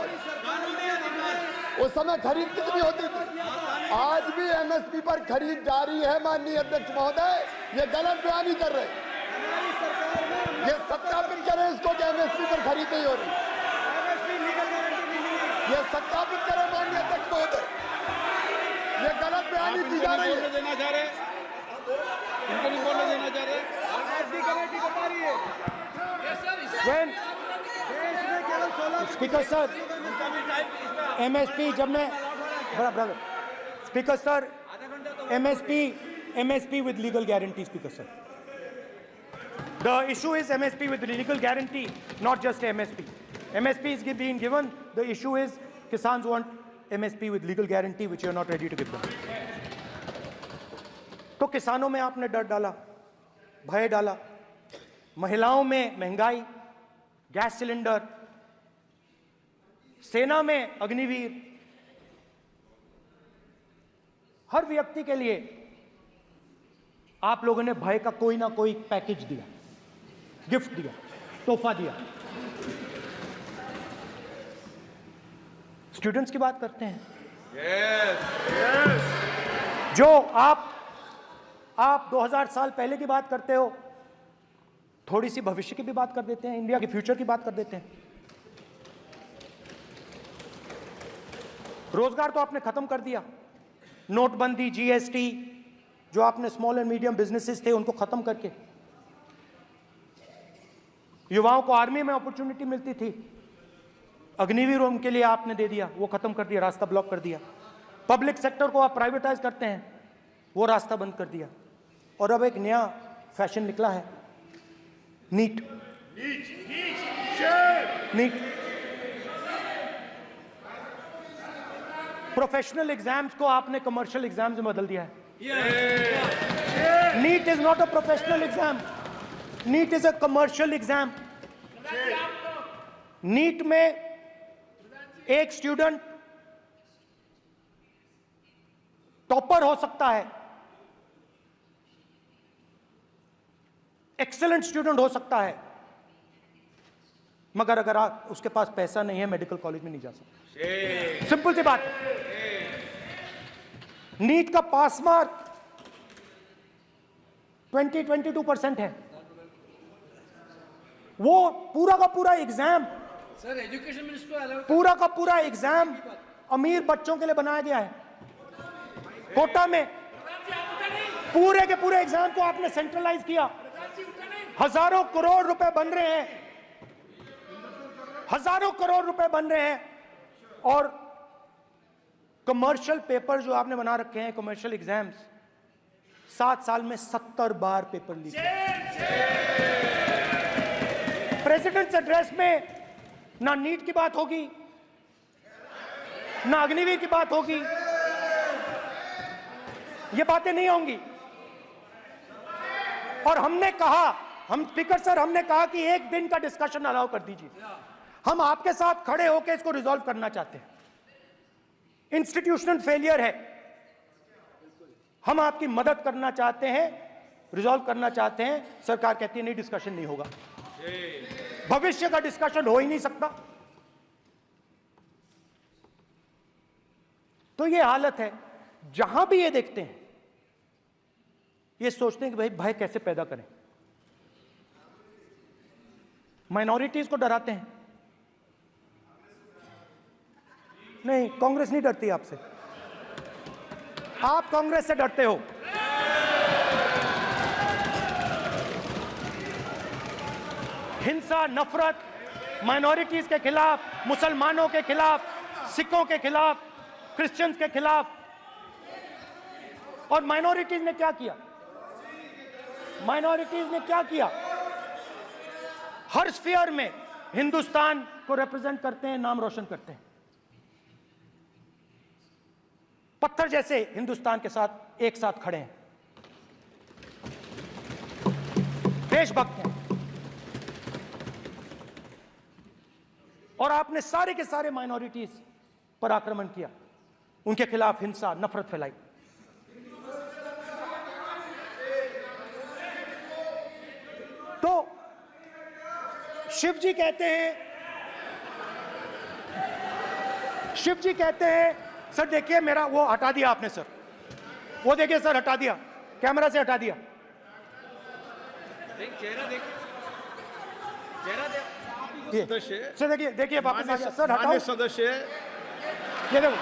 [SPEAKER 12] उस समय खरीद कितनी होती थी? आज भी एमएसपी पर खरीद जारी है माननीय अध्यक्ष महोदय, ये गलत बयानी कर रहे हैं। ये सत्यापित करें इसको कि एमएसपी पर खरीद नहीं हो रही। ये सत्यापित करें माननीय अध्यक्ष महोदय, ये गलत बयानी की जा रही है।
[SPEAKER 1] देना चाह रहे इनको नहीं बोलने देना चाह रहे।
[SPEAKER 2] स्पीकर सर, एमएसपी जब मैं speaker sir, MSP with legal guarantee. Speaker sir, the issue is MSP with legal guarantee, not just MSP. MSP is being given. The issue is Kisans want MSP with legal guarantee, which you are not ready to give them. तो किसानों में आपने डर डाला, भय डाला, महिलाओं में महंगाई, गैस सिलेंडर, सेना में अग्निवीर, हर व्यक्ति के लिए आप लोगों ने भय का कोई ना कोई पैकेज दिया, गिफ्ट दिया, तोहफा दिया। स्टूडेंट्स की बात करते हैं। जो आप 2000 साल पहले की बात करते हो, थोड़ी सी भविष्य की भी बात कर देते हैं, इंडिया के फ्यूचर की बात कर देते हैं। रोजगार तो आपने खत्म कर दिया, नोटबंदी, जीएसटी, जो आपने स्मॉल एंड मीडियम बिजनेसेस थे उनको खत्म करके, युवाओं को आर्मी में अपॉर्चुनिटी मिलती थी, अग्निवीर उनके लिए आपने दे दिया, वो खत्म कर दिया, रास्ता ब्लॉक कर दिया। पब्लिक सेक्टर को आप प्राइवेटाइज करते हैं, वो रास्ता बंद कर दिया। और अब एक नया फैशन निकला है, नीट। प्रोफेशनल एग्जाम्स को आपने कमर्शियल एग्जाम्स में बदल दिया है। NEET is not a professional exam, NEET is a commercial exam. NEET में एक स्टूडेंट टॉपर हो सकता है, एक्सीलेंट स्टूडेंट हो सकता है, मगर अगर आप उसके पास पैसा नहीं है, मेडिकल कॉलेज में नहीं जा सकता। सिंपल सी बात है। नीट का पास मार्क 22% है। वो पूरा का पूरा एग्जाम,
[SPEAKER 3] सर एजुकेशन मिनिस्टर
[SPEAKER 2] पूरा का पूरा एग्जाम अमीर बच्चों के लिए बनाया गया है। कोटा में पूरे के पूरे एग्जाम को आपने सेंट्रलाइज किया। हजारों करोड़ रुपए बन रहे हैं, हजारों करोड़ रुपए बन रहे हैं। और कमर्शियल पेपर जो आपने बना रखे हैं, कमर्शियल एग्जाम्स, 7 साल में 70 बार पेपर लीक। प्रेसिडेंट्स एड्रेस में ना नीट की बात होगी, ना अग्निवीर की बात होगी, ये बातें नहीं होंगी। और हमने कहा, हम स्पीकर सर, हमने कहा कि एक दिन का डिस्कशन अलाउ कर दीजिए। हम आपके साथ खड़े होकर इसको रिजॉल्व करना चाहते हैं। इंस्टीट्यूशनल फेलियर है, हम आपकी मदद करना चाहते हैं, रिजॉल्व करना चाहते हैं। सरकार कहती है नहीं, डिस्कशन नहीं होगा, भविष्य का डिस्कशन हो ही नहीं सकता। तो ये हालत है। जहां भी ये देखते हैं, ये सोचते हैं कि भाई भय कैसे पैदा करें, माइनॉरिटीज को डराते हैं। नहीं, कांग्रेस नहीं डरती आपसे। आप कांग्रेस से डरते हो। हिंसा, नफरत, माइनॉरिटीज के खिलाफ, मुसलमानों के खिलाफ, सिखों के खिलाफ, क्रिश्चियंस के खिलाफ। और माइनॉरिटीज ने क्या किया? माइनॉरिटीज ने क्या किया? हर स्फीयर में हिंदुस्तान को रिप्रेजेंट करते हैं, नाम रोशन करते हैं। पत्थर जैसे हिंदुस्तान के साथ एक साथ खड़े हैं, देशभक्त हैं। और आपने सारे के सारे माइनॉरिटीज पर आक्रमण किया, उनके खिलाफ हिंसा, नफरत फैलाई। तो शिव जी कहते हैं, सर देखिए मेरा वो हटा दिया आपने सर, वो देखिए सर हटा दिया, कैमरा से हटा दिया।
[SPEAKER 3] चेहरा देख, चेहरा देख।
[SPEAKER 2] सर देखिए वापस आ गया सर, हटाओ
[SPEAKER 1] सदस्य।
[SPEAKER 2] ये देखो,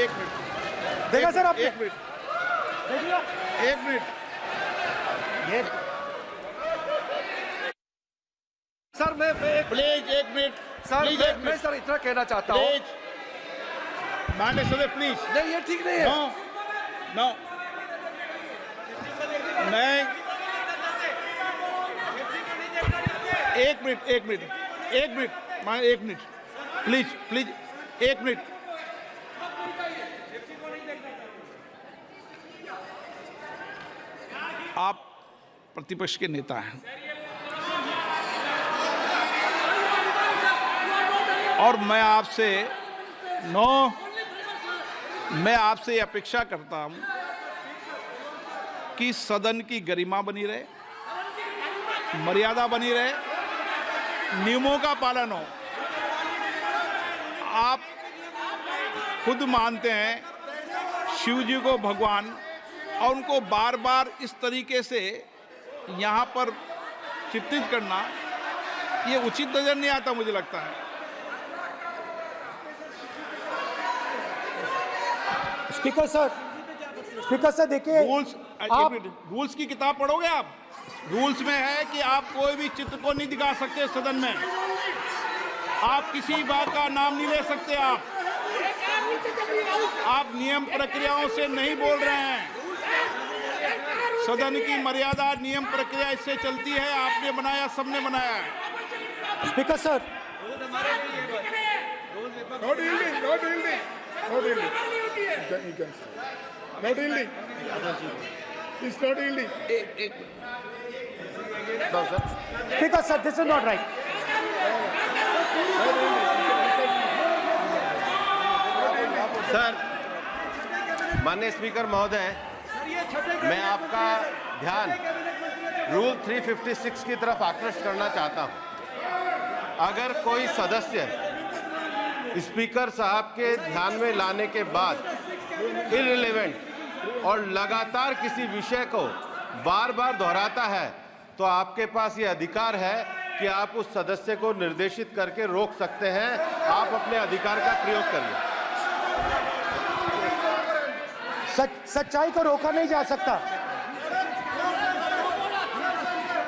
[SPEAKER 1] एक मिनट
[SPEAKER 2] देखा सर आपने?
[SPEAKER 1] एक मिनट
[SPEAKER 2] ये
[SPEAKER 10] सर मैं
[SPEAKER 1] प्लीज एक मिनट
[SPEAKER 10] सर मैं सर इतना कहना चाहता हूँ,
[SPEAKER 1] माननीय सदस्य प्लीज।
[SPEAKER 10] नहीं ये ठीक नहीं है।
[SPEAKER 1] नो नहीं, एक मिनट मान एक मिनट प्लीज एक मिनट। आप प्रतिपक्ष के नेता हैं और मैं आपसे अपेक्षा करता हूं कि सदन की गरिमा बनी रहे, मर्यादा बनी रहे, नियमों का पालन हो। आप खुद मानते हैं शिव जी को भगवान, और उनको बार बार इस तरीके से यहाँ पर चित्रित करना ये उचित नजर नहीं आता, मुझे लगता है।
[SPEAKER 2] स्पीकर सर देखिए,
[SPEAKER 1] रूल्स की किताब पढ़ोगे आप? रूल्स में है कि आप कोई भी चित्र को नहीं दिखा सकते सदन में, आप किसी बात का नाम नहीं ले सकते, आप नियम प्रक्रियाओं से नहीं बोल रहे हैं। सदन की मर्यादा, नियम प्रक्रिया इससे चलती है, आपने बनाया, सबने बनाया है।
[SPEAKER 2] Speaker sir, speaker sir, this is not right.
[SPEAKER 6] Sir, माननीय स्पीकर महोदय, मैं आपका ध्यान रूल 356 की तरफ आकृष्ट करना चाहता हूं। अगर कोई सदस्य स्पीकर साहब के ध्यान में लाने के बाद इररिलेवेंट और लगातार किसी विषय को बार बार दोहराता है, तो आपके पास ये अधिकार है कि आप उस सदस्य को निर्देशित करके रोक सकते हैं। आप अपने अधिकार का प्रयोग करिए।
[SPEAKER 2] सच्चाई को रोका नहीं जा सकता।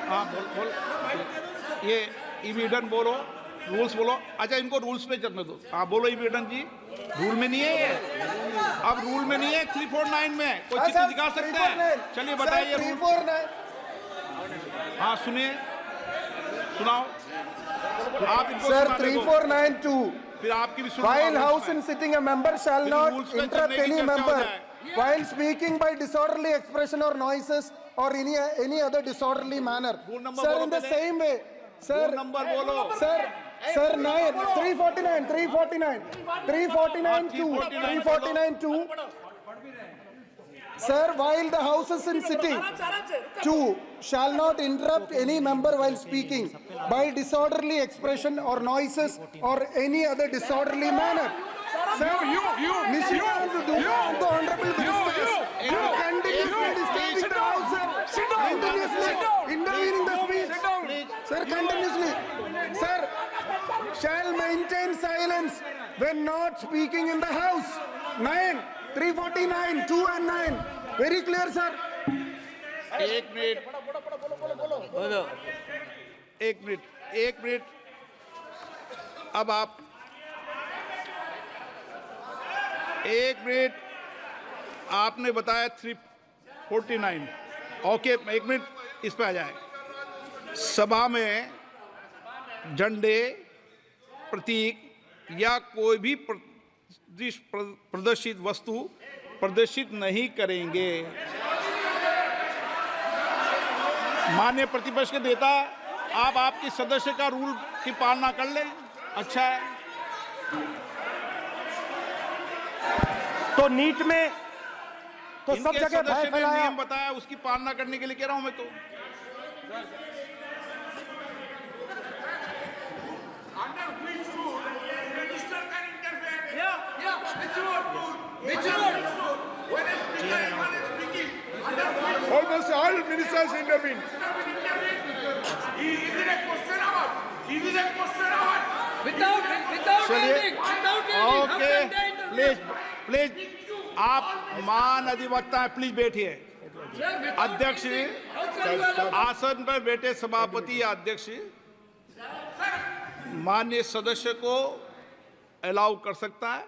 [SPEAKER 1] हाँ बोल ये ईवीडन बोलो, रूल्स बोलो। अच्छा, इनको रूल्स पे चलने दो। हाँ बोलो ईवीडन जी, रूल में नहीं है ये, अब रूल में नहीं है। 349 में कोई चित्र दिखा सकते हैं? चलिए बताइए रूल। हाँ सुनिए, सुनाओ आप इनको।
[SPEAKER 12] सर 3492,
[SPEAKER 1] फिर आपकी भी सुनो।
[SPEAKER 12] While house in sitting, a member shall not interrupt any member while speaking by disorderly expression or noises or any other disorderly manner. Sir, in the same way, sir,
[SPEAKER 1] number बोलो
[SPEAKER 12] sir 349 Sir, while the house is in sitting, 2 shall not interrupt any member while speaking by disorderly expression or noises or any other disorderly manner. Sir, the honorable ministers continuously disturbing the house, sir. Continuously intervening the speech. Sir, continuously. Sir,
[SPEAKER 13] shall maintain silence when not speaking in the house. 9, 349, 2 and 9. Very clear, sir.
[SPEAKER 1] एक मिनट। अब आप एक मिनट, आपने बताया 349। ओके, एक मिनट इस पे आ जाए। सभा में झंडे, प्रतीक या कोई भी प्रदर्शित वस्तु प्रदर्शित नहीं करेंगे। माननीय प्रतिपक्ष के नेता, आप आपकी सदस्य का रूल की पालना कर लें, अच्छा है।
[SPEAKER 2] तो नीट में तो सब
[SPEAKER 1] इनके
[SPEAKER 2] जगह भय
[SPEAKER 1] सदस्य ने
[SPEAKER 2] फैलाया।
[SPEAKER 1] नियम बताया, उसकी पालना करने के लिए कह रहा हूं मैं तो।
[SPEAKER 7] Almost all ministers intervened.
[SPEAKER 4] Is it a question hour? Is it a question hour?
[SPEAKER 11] Without ending.
[SPEAKER 1] Okay, please आप मान अधिवक्ता है, प्लीज बैठिए। अध्यक्ष, आसन पर बैठे सभापति या अध्यक्ष माननीय सदस्य को अलाउ कर सकता है,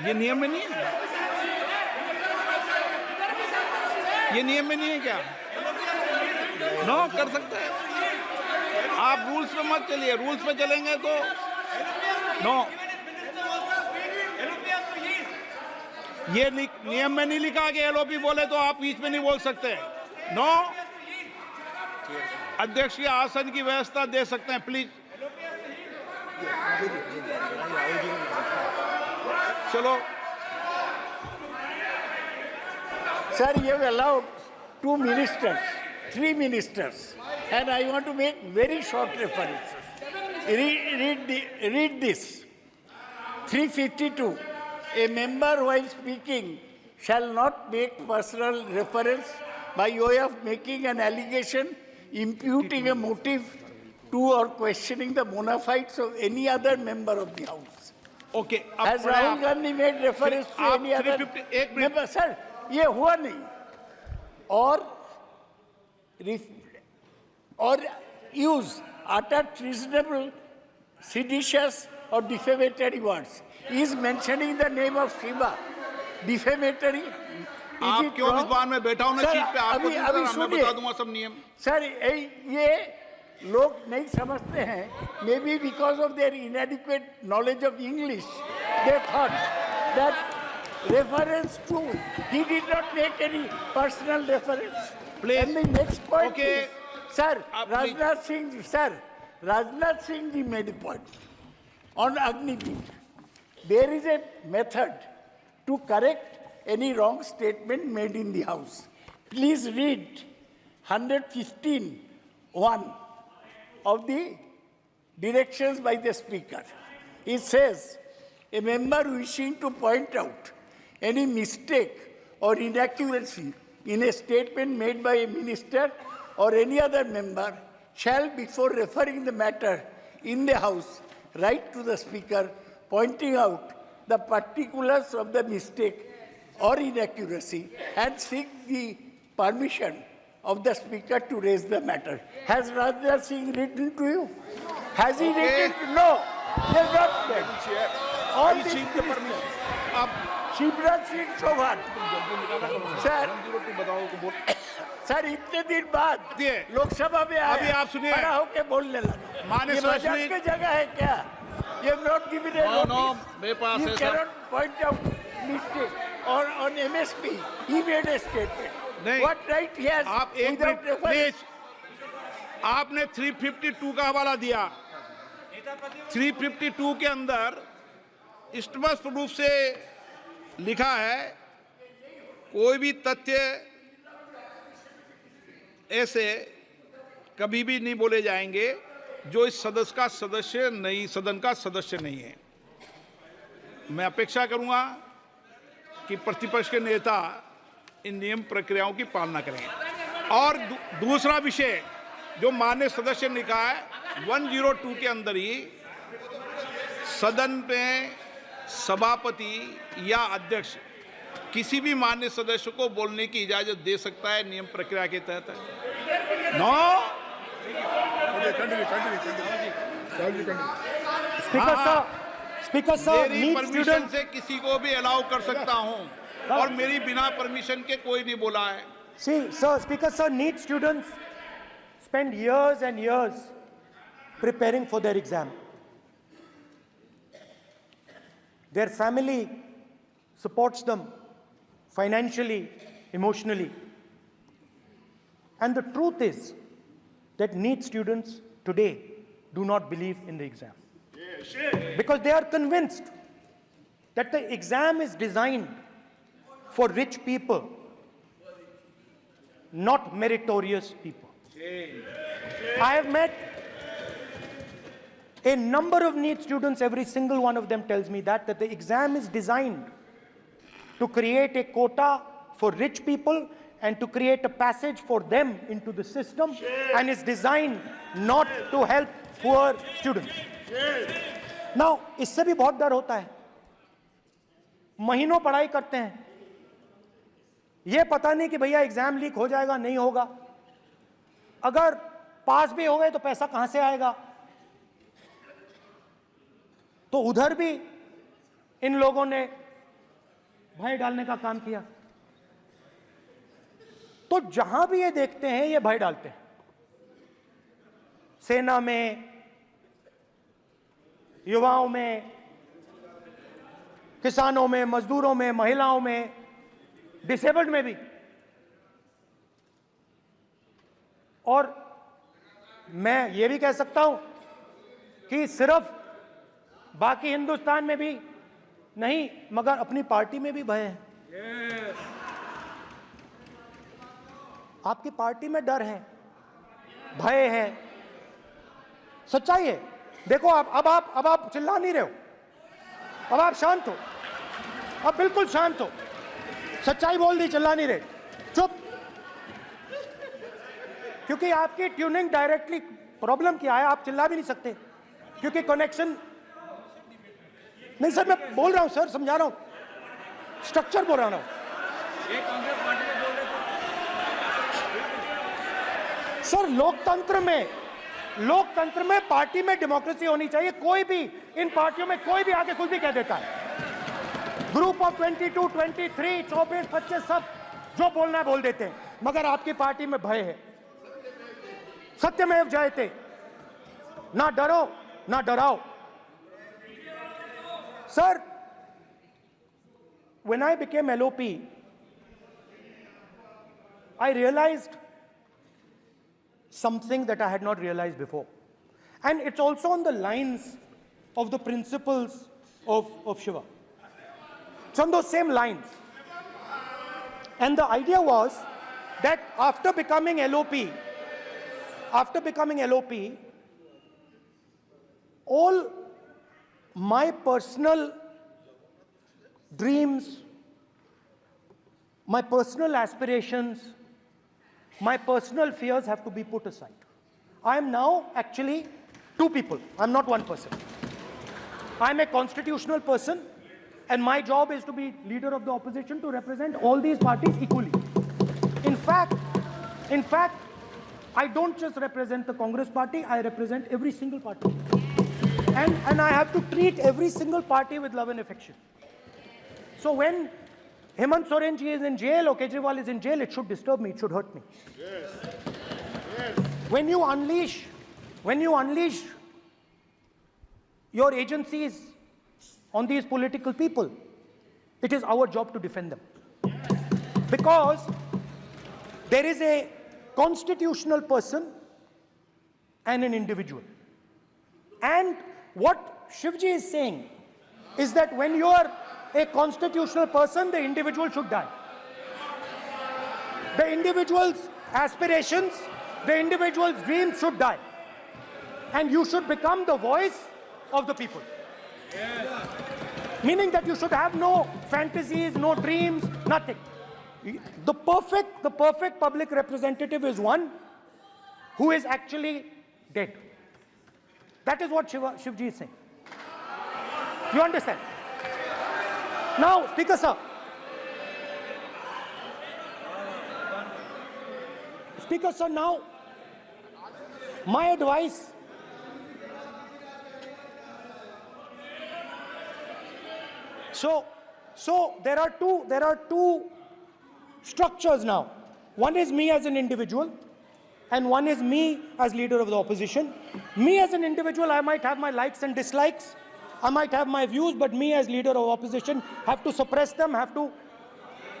[SPEAKER 1] ये नियम में नहीं है। ये नियम में नहीं है क्या? नो, कर सकते हैं आप। रूल्स पे मत चलिए, रूल्स पे चलेंगे तो नो। ये नियम में नहीं लिखा कि एलओपी बोले तो आप बीच में नहीं बोल सकते। नो, अध्यक्ष के आसन की व्यवस्था दे सकते हैं, प्लीज। चलो
[SPEAKER 14] Sir, you have allowed 2 ministers, 3 ministers, and I want to make very short references. Read this. 352. A member while speaking shall not make personal reference by way of making an allegation, imputing a motive to or questioning the bona fides of any other member of the House.
[SPEAKER 1] Okay.
[SPEAKER 14] Has Rahul Gandhi made reference to any other member? Sir, ये हुआ नहीं। or use utter treasonable, seditious or defamatory words. He is mentioning the name of Shiva. Defamatory.
[SPEAKER 1] आप क्यों इस बार में बैठा हूं ना सीट पे, आपको मैं बता दूंगा सब नियम।
[SPEAKER 14] सर, ये लोग नहीं समझते हैं। Maybe because of their inadequate knowledge of English, they thought that reference to, he did not make any personal reference.
[SPEAKER 1] Please.
[SPEAKER 14] And the next point
[SPEAKER 1] Okay.
[SPEAKER 14] is, sir, Rajnath Singh ji made a point on Agniveer. There is a method to correct any wrong statement made in the House. Please read 115(1) of the directions by the Speaker. It says, a member wishing to point out any mistake or inaccuracy in a statement made by a minister or any other member shall, before referring the matter in the House, write to the Speaker pointing out the particulars of the mistake or inaccuracy and seek the permission of the Speaker to raise the matter. Has Rajnath Singh written to you? Has he written? No, he has not done. All these ministers. Shivraj Singh Chouhan sir इतने दिन बाद लोकसभा में
[SPEAKER 1] अभी आप सुनिए,
[SPEAKER 14] खड़ा होकर बोलने लगा।
[SPEAKER 1] माननीय
[SPEAKER 14] मजाक की जगह है क्या? You have not given a notice.
[SPEAKER 1] मेरे पास
[SPEAKER 14] You
[SPEAKER 1] है
[SPEAKER 14] cannot point out mistake. Or on MSP, he made a statement.
[SPEAKER 1] नहीं,
[SPEAKER 14] What right he has?
[SPEAKER 1] आप एक
[SPEAKER 14] without
[SPEAKER 1] मिनट प्लीज। आपने 352 का हवाला दिया। 352 के अंदर स्पष्ट रूप से लिखा है, कोई भी तथ्य ऐसे कभी भी नहीं बोले जाएंगे जो इस सदन का सदस्य नहीं है। मैं अपेक्षा करूंगा कि प्रतिपक्ष के नेता इन नियम प्रक्रियाओं की पालना करें। और दूसरा विषय जो माननीय सदस्य ने कहा है, 102 के अंदर ही सदन में सभापति या अध्यक्ष किसी भी मान्य सदस्य को बोलने की इजाजत दे सकता है, नियम प्रक्रिया के तहत है। नो
[SPEAKER 2] स्पीकर सर,
[SPEAKER 1] मेरी परमिशन से किसी को भी अलाउ कर सकता हूं और मेरी बिना परमिशन के कोई नहीं बोला है।
[SPEAKER 2] See, sir, Speaker sir, NEET students spend years and years preparing for their exam. Their family supports them financially, emotionally. And the truth is that NEET students today do not believe in the exam. Because they are convinced that the exam is designed for rich people, not meritorious people. I have met a number of NEET students, every single one of them tells me that the exam is designed to create a quota for rich people and to create a passage for them into the system, and is designed not to help poor students. Now, इससे भी बहुत डर होता है। महीनों पढ़ाई करते हैं, ये पता नहीं कि भैया एग्जाम लीक हो जाएगा, नहीं होगा। अगर पास भी हो गए तो पैसा कहां से आएगा? तो उधर भी इन लोगों ने भय डालने का काम किया। तो जहां भी ये देखते हैं ये भय डालते हैं। सेना में, युवाओं में, किसानों में, मजदूरों में, महिलाओं में, डिसेबल्ड में भी। और मैं ये भी कह सकता हूं कि सिर्फ बाकी हिंदुस्तान में भी नहीं, मगर अपनी पार्टी में भी भय है। आपकी पार्टी में डर है, भय है, सच्चाई है। देखो अब आप चिल्ला नहीं रहे हो, अब आप शांत हो, अब बिल्कुल शांत हो। सच्चाई बोल दी, चिल्ला नहीं रहे, चुप। क्योंकि आपकी ट्यूनिंग डायरेक्टली, प्रॉब्लम क्या है, आप चिल्ला भी नहीं सकते क्योंकि कनेक्शन नहीं। सर मैं बोल रहा हूं, सर समझा रहा हूं, स्ट्रक्चर बोल रहा हूं। सर लोकतंत्र में पार्टी में डेमोक्रेसी होनी चाहिए। कोई भी इन पार्टियों में कोई भी आके कुछ भी कह देता है। ग्रुप ऑफ 22, 23, 24, 25 सब जो बोलना है बोल देते हैं, मगर आपकी पार्टी में भय है। सत्यमेव जयते, ना डरो ना डराओ। Sir, when I became LOP, I realized something that I had not realized before. And it's also on the lines of the principles of Shiva. It's on those same lines. And the idea was that after becoming LOP, all my personal dreams, my personal aspirations, my personal fears have to be put aside. I am now actually two people. I'm not one person. I'm a constitutional person, and my job is to be leader of the opposition, to represent all these parties equally. In fact, I don't just represent the Congress party, I represent every single party. And I have to treat every single party with love and affection. So when Hemant Soren ji is in jail or Kejriwal is in jail, it should disturb me, it should hurt me. Yes. Yes. When you unleash your agencies on these political people, it is our job to defend them. Because there is a constitutional person and an individual. And what Shivji is saying is that when you are a constitutional person, the individual should die. The individual's aspirations, the individual's dreams should die. And you should become the voice of the people. Yes. Meaning that you should have no fantasies, no dreams, nothing. The perfect public representative is one who is actually dead. That is what Shivji is saying. You understand? Now, Speaker sir. Speaker sir, now, my advice. So there are two structures now. One is me as an individual, and one is me as leader of the opposition. Me as an individual, I might have my likes and dislikes, I might have my views, but me as leader of opposition have to suppress them, have to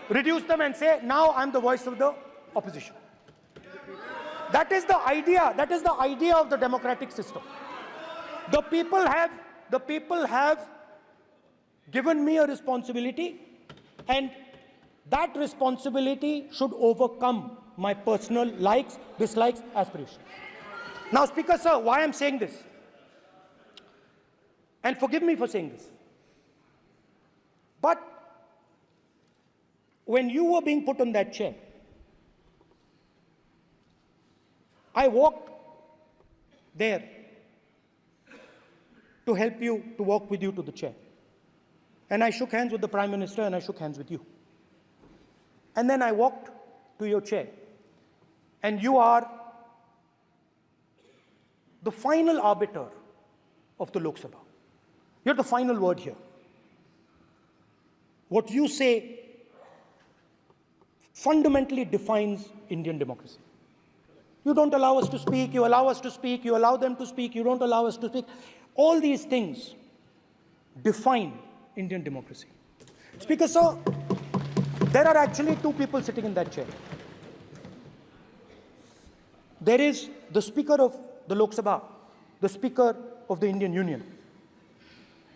[SPEAKER 2] reduce them and say, now I'm the voice of the opposition. That is the idea of the democratic system. The people have given me a responsibility, and that responsibility should overcome my personal likes, dislikes, aspirations. Now, Speaker sir, why I'm saying this, and forgive me for saying this, but when you were being put on that chair, I walked there to help you, to walk with you to the chair. And I shook hands with the Prime Minister, and I shook hands with you. And then I walked to your chair. And you are the final arbiter of the Lok Sabha. You're the final word here. What you say fundamentally defines Indian democracy. You don't allow us to speak, you allow us to speak, you allow them to speak, you don't allow us to speak. All these things define Indian democracy. Speaker sir, there are actually two people sitting in that chair. There is the Speaker of the Lok Sabha, the Speaker of the Indian Union,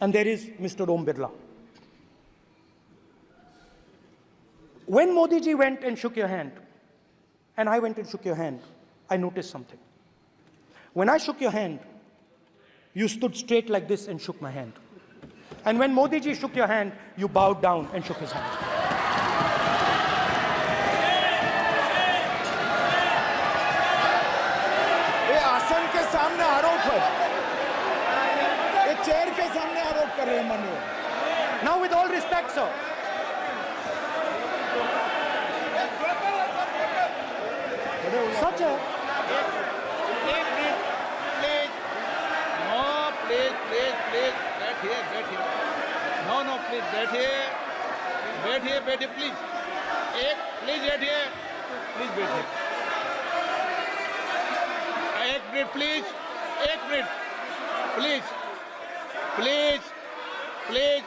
[SPEAKER 2] and there is Mr. Om Birla. When Modi ji went and shook your hand, and I went and shook your hand, I noticed something. When I shook your hand, you stood straight like this and shook my hand. And when Modi ji shook your hand, you bowed down and shook his hand.
[SPEAKER 7] ये आसन के सामने आरोप है, ये चेयर के सामने आरोप कर रहे हैं माननीय।
[SPEAKER 2] Now, with all respect, sir. Such a...
[SPEAKER 1] No, please, बैठिए, please. Please बैठिए. एक minute, please. Please.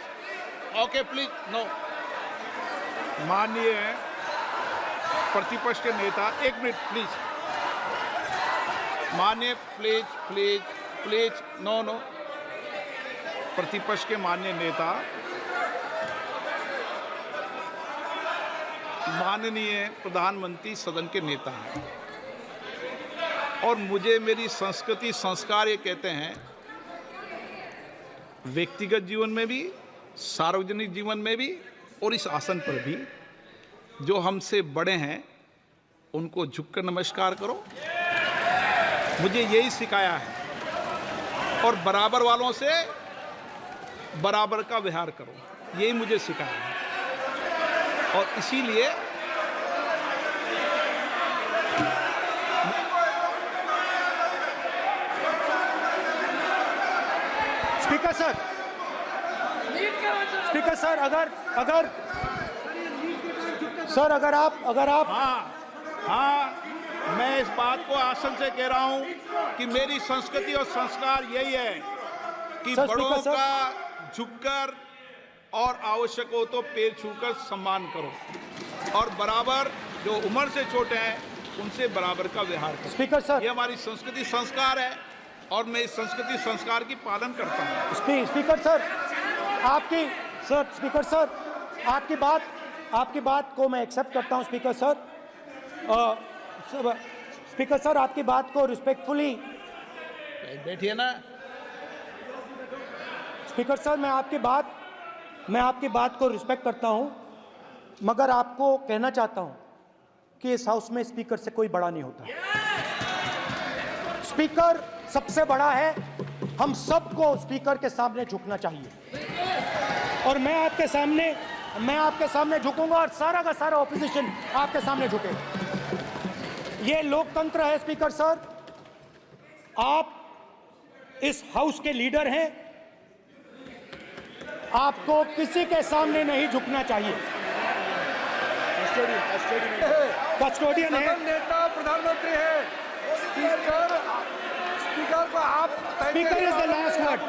[SPEAKER 1] Okay, please. No. माननीय प्रतिपक्ष के नेता, एक मिनट, प्लीज. माननीय, प्लीज. नो. प्रतिपक्ष के माननीय नेता, माननीय प्रधानमंत्री सदन के नेता हैं, और मुझे मेरी संस्कृति संस्कार ये कहते हैं, व्यक्तिगत जीवन में भी, सार्वजनिक जीवन में भी, और इस आसन पर भी, जो हमसे बड़े हैं उनको झुककर नमस्कार करो। मुझे यही सिखाया है, और बराबर वालों से बराबर का व्यवहार करो, यही मुझे सिखाया है। और इसीलिए
[SPEAKER 2] स्पीकर सर, अगर आप
[SPEAKER 1] हाँ, मैं इस बात को आसन से कह रहा हूं कि मेरी संस्कृति और संस्कार यही है कि बड़ों का झुककर और आवश्यक हो तो पैर छूकर सम्मान करो, और बराबर जो उम्र से छोटे हैं उनसे बराबर का व्यवहार करो।
[SPEAKER 2] स्पीकर सर, ये
[SPEAKER 1] हमारी संस्कृति संस्कार है, और मैं इस संस्कृति संस्कार की पालन करता हूँ।
[SPEAKER 2] स्पीकर सर, आपकी बात को मैं एक्सेप्ट करता हूँ। स्पीकर सर, आपकी बात को रिस्पेक्टफुली,
[SPEAKER 1] बैठिए ना।
[SPEAKER 2] स्पीकर सर, मैं आपकी बात को रिस्पेक्ट करता हूँ, मगर आपको कहना चाहता हूँ कि इस हाउस में स्पीकर से कोई बड़ा नहीं होता। स्पीकर सबसे बड़ा है, हम सबको स्पीकर के सामने झुकना चाहिए और मैं आपके सामने झुकूंगा और सारा का सारा ऑपोजिशन आपके सामने झुकेगा। ये लोकतंत्र है स्पीकर सर, आप इस हाउस के लीडर हैं, आपको किसी के सामने नहीं झुकना चाहिए। कस्टोडियन है,
[SPEAKER 10] नेता प्रधानमंत्री है, स्पीकर को आप
[SPEAKER 2] speaker is the last word,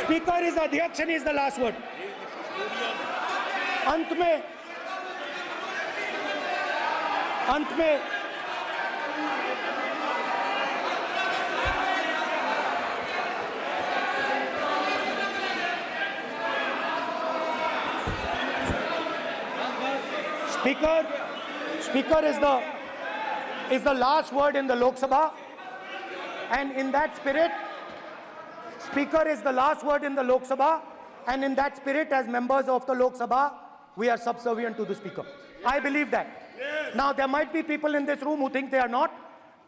[SPEAKER 2] speaker is अध्यक्ष and is the last word. अंत में Speaker is the last word in the Lok Sabha, and in that spirit, Speaker is the last word in the Lok Sabha, and in that spirit, as members of the Lok Sabha, we are subservient to the Speaker. I believe that. Yes. Now, there might be people in this room who think they are not,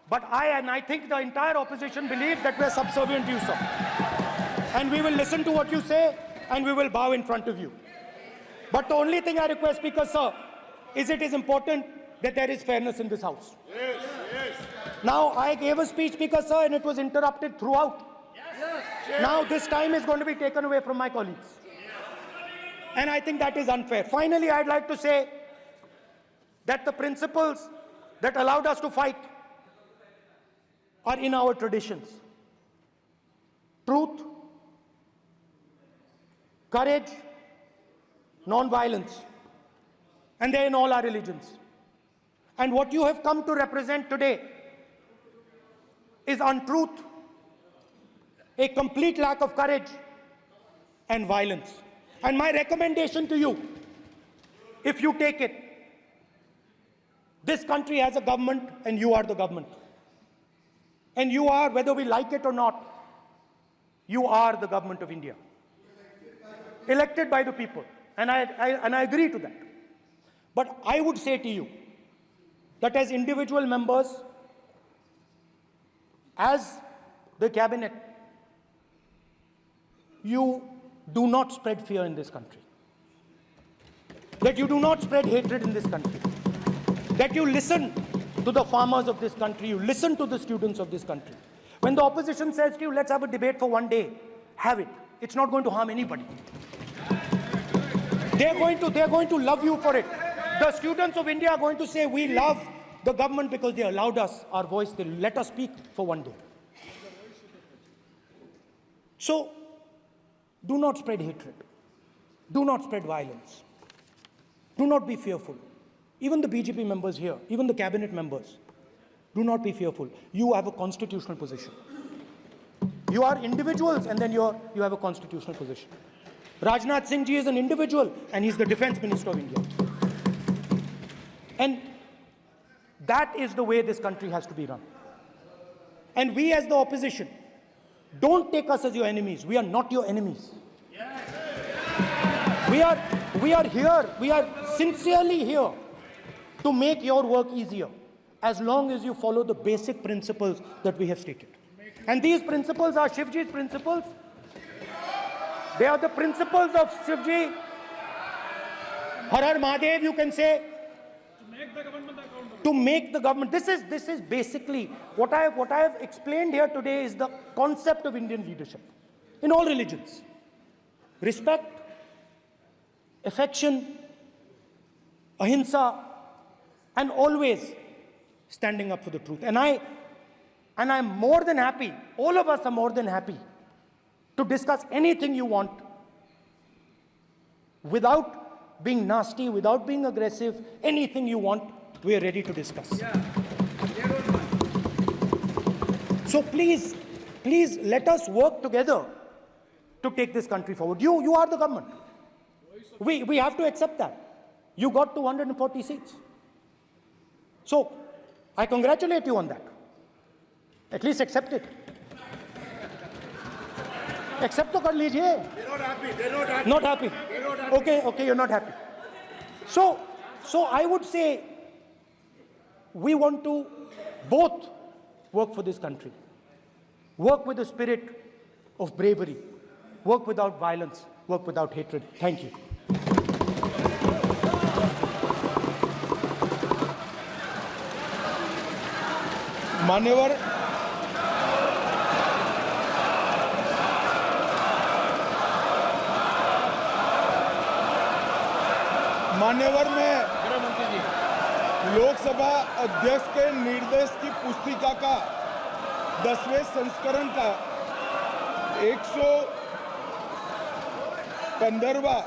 [SPEAKER 2] but I think the entire opposition believes that we are subservient to you, sir. And we will listen to what you say, and we will bow in front of you. But the only thing I request, Speaker, sir, is it is important that there is fairness in this house. Yes, yes. Now, I gave a speech, Speaker, sir, and it was interrupted throughout. Yes. Now, this time is going to be taken away from my colleagues. And I think that is unfair. Finally, I'd like to say that the principles that allowed us to fight are in our traditions. Truth, courage, non-violence. And they're in all our religions. And what you have come to represent today is untruth, a complete lack of courage, and violence. And my recommendation to you, if you take it, this country has a government and you are the government. And you are, whether we like it or not, you are the government of India. Elected by the people. And I agree to that. But I would say to you that as individual members, as the cabinet, you do not spread fear in this country. That you do not spread hatred in this country. That you listen to the farmers of this country, you listen to the students of this country. When the opposition says to you, let's have a debate for one day, have it. It's not going to harm anybody. They're going to love you for it. The students of India are going to say, we love the government because they allowed us our voice, they let us speak for one day. So, do not spread hatred. Do not spread violence. Do not be fearful. Even the BJP members here, even the cabinet members, do not be fearful. You have a constitutional position. You are individuals and then you have a constitutional position. Rajnath Singh ji is an individual and he's the Defense Minister of India. And that is the way this country has to be run. And we as the opposition, don't take us as your enemies. We are not your enemies. We are here, we are sincerely here to make your work easier, as long as you follow the basic principles that we have stated. And these principles are Shivji's principles. They are the principles of Shivji. Har Har Mahadev, you can say. To make the government. This is basically what I have explained here today is the concept of Indian leadership in all religions. Respect, affection, ahimsa, and always standing up for the truth. And I'm more than happy, all of us are more than happy to discuss anything you want without being nasty, without being aggressive, anything you want, we are ready to discuss. So please let us work together to take this country forward. You are the government. We have to accept that. You got 240 seats. So I congratulate you on that. At least accept it. Accept to kar lijiye. They're not happy. They're not happy. Not happy. They're not happy. Okay, you're not happy. So I would say we want to both work for this country. Work with the spirit of bravery. Work without violence. Work without hatred. Thank you.
[SPEAKER 1] मान्यवर में लोकसभा अध्यक्ष के निर्देश की पुस्तिका का 10वें संस्करण का 115वां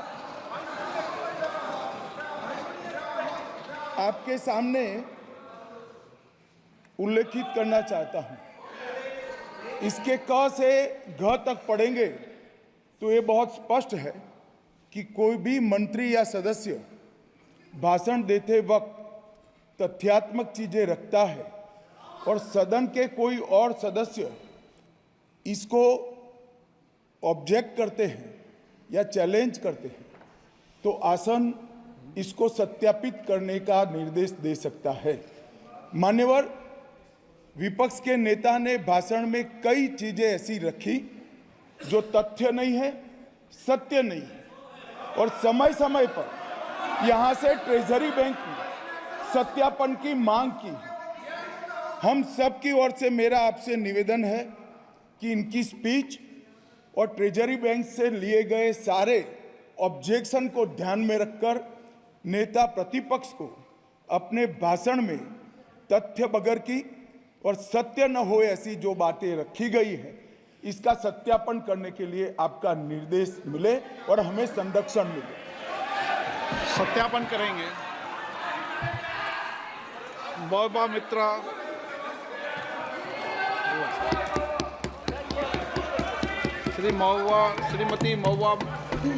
[SPEAKER 1] आपके सामने उल्लेखित करना चाहता हूं। इसके क से घ तक पढ़ेंगे तो ये बहुत स्पष्ट है कि कोई भी मंत्री या सदस्य भाषण देते वक्त तथ्यात्मक चीजें रखता है और सदन के कोई और सदस्य इसको ऑब्जेक्ट करते हैं या चैलेंज करते हैं तो आसन इसको सत्यापित करने का निर्देश दे सकता है। मान्यवर, विपक्ष के नेता ने भाषण में कई चीजें ऐसी रखी जो तथ्य नहीं है, सत्य नहीं है और समय समय पर यहां से ट्रेजरी बैंक में सत्यापन की मांग की। हम सब की ओर से मेरा आपसे निवेदन है कि इनकी स्पीच और ट्रेजरी बैंक से लिए गए सारे ऑब्जेक्शन को ध्यान में रखकर नेता प्रतिपक्ष को अपने भाषण में तथ्य बगैर की और सत्य न हो ऐसी जो बातें रखी गई है इसका सत्यापन करने के लिए आपका निर्देश मिले और हमें संरक्षण मिले।
[SPEAKER 15] सत्यापन करेंगे। मौबा मित्रा, श्रीमती मौबा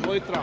[SPEAKER 15] मोइत्रा।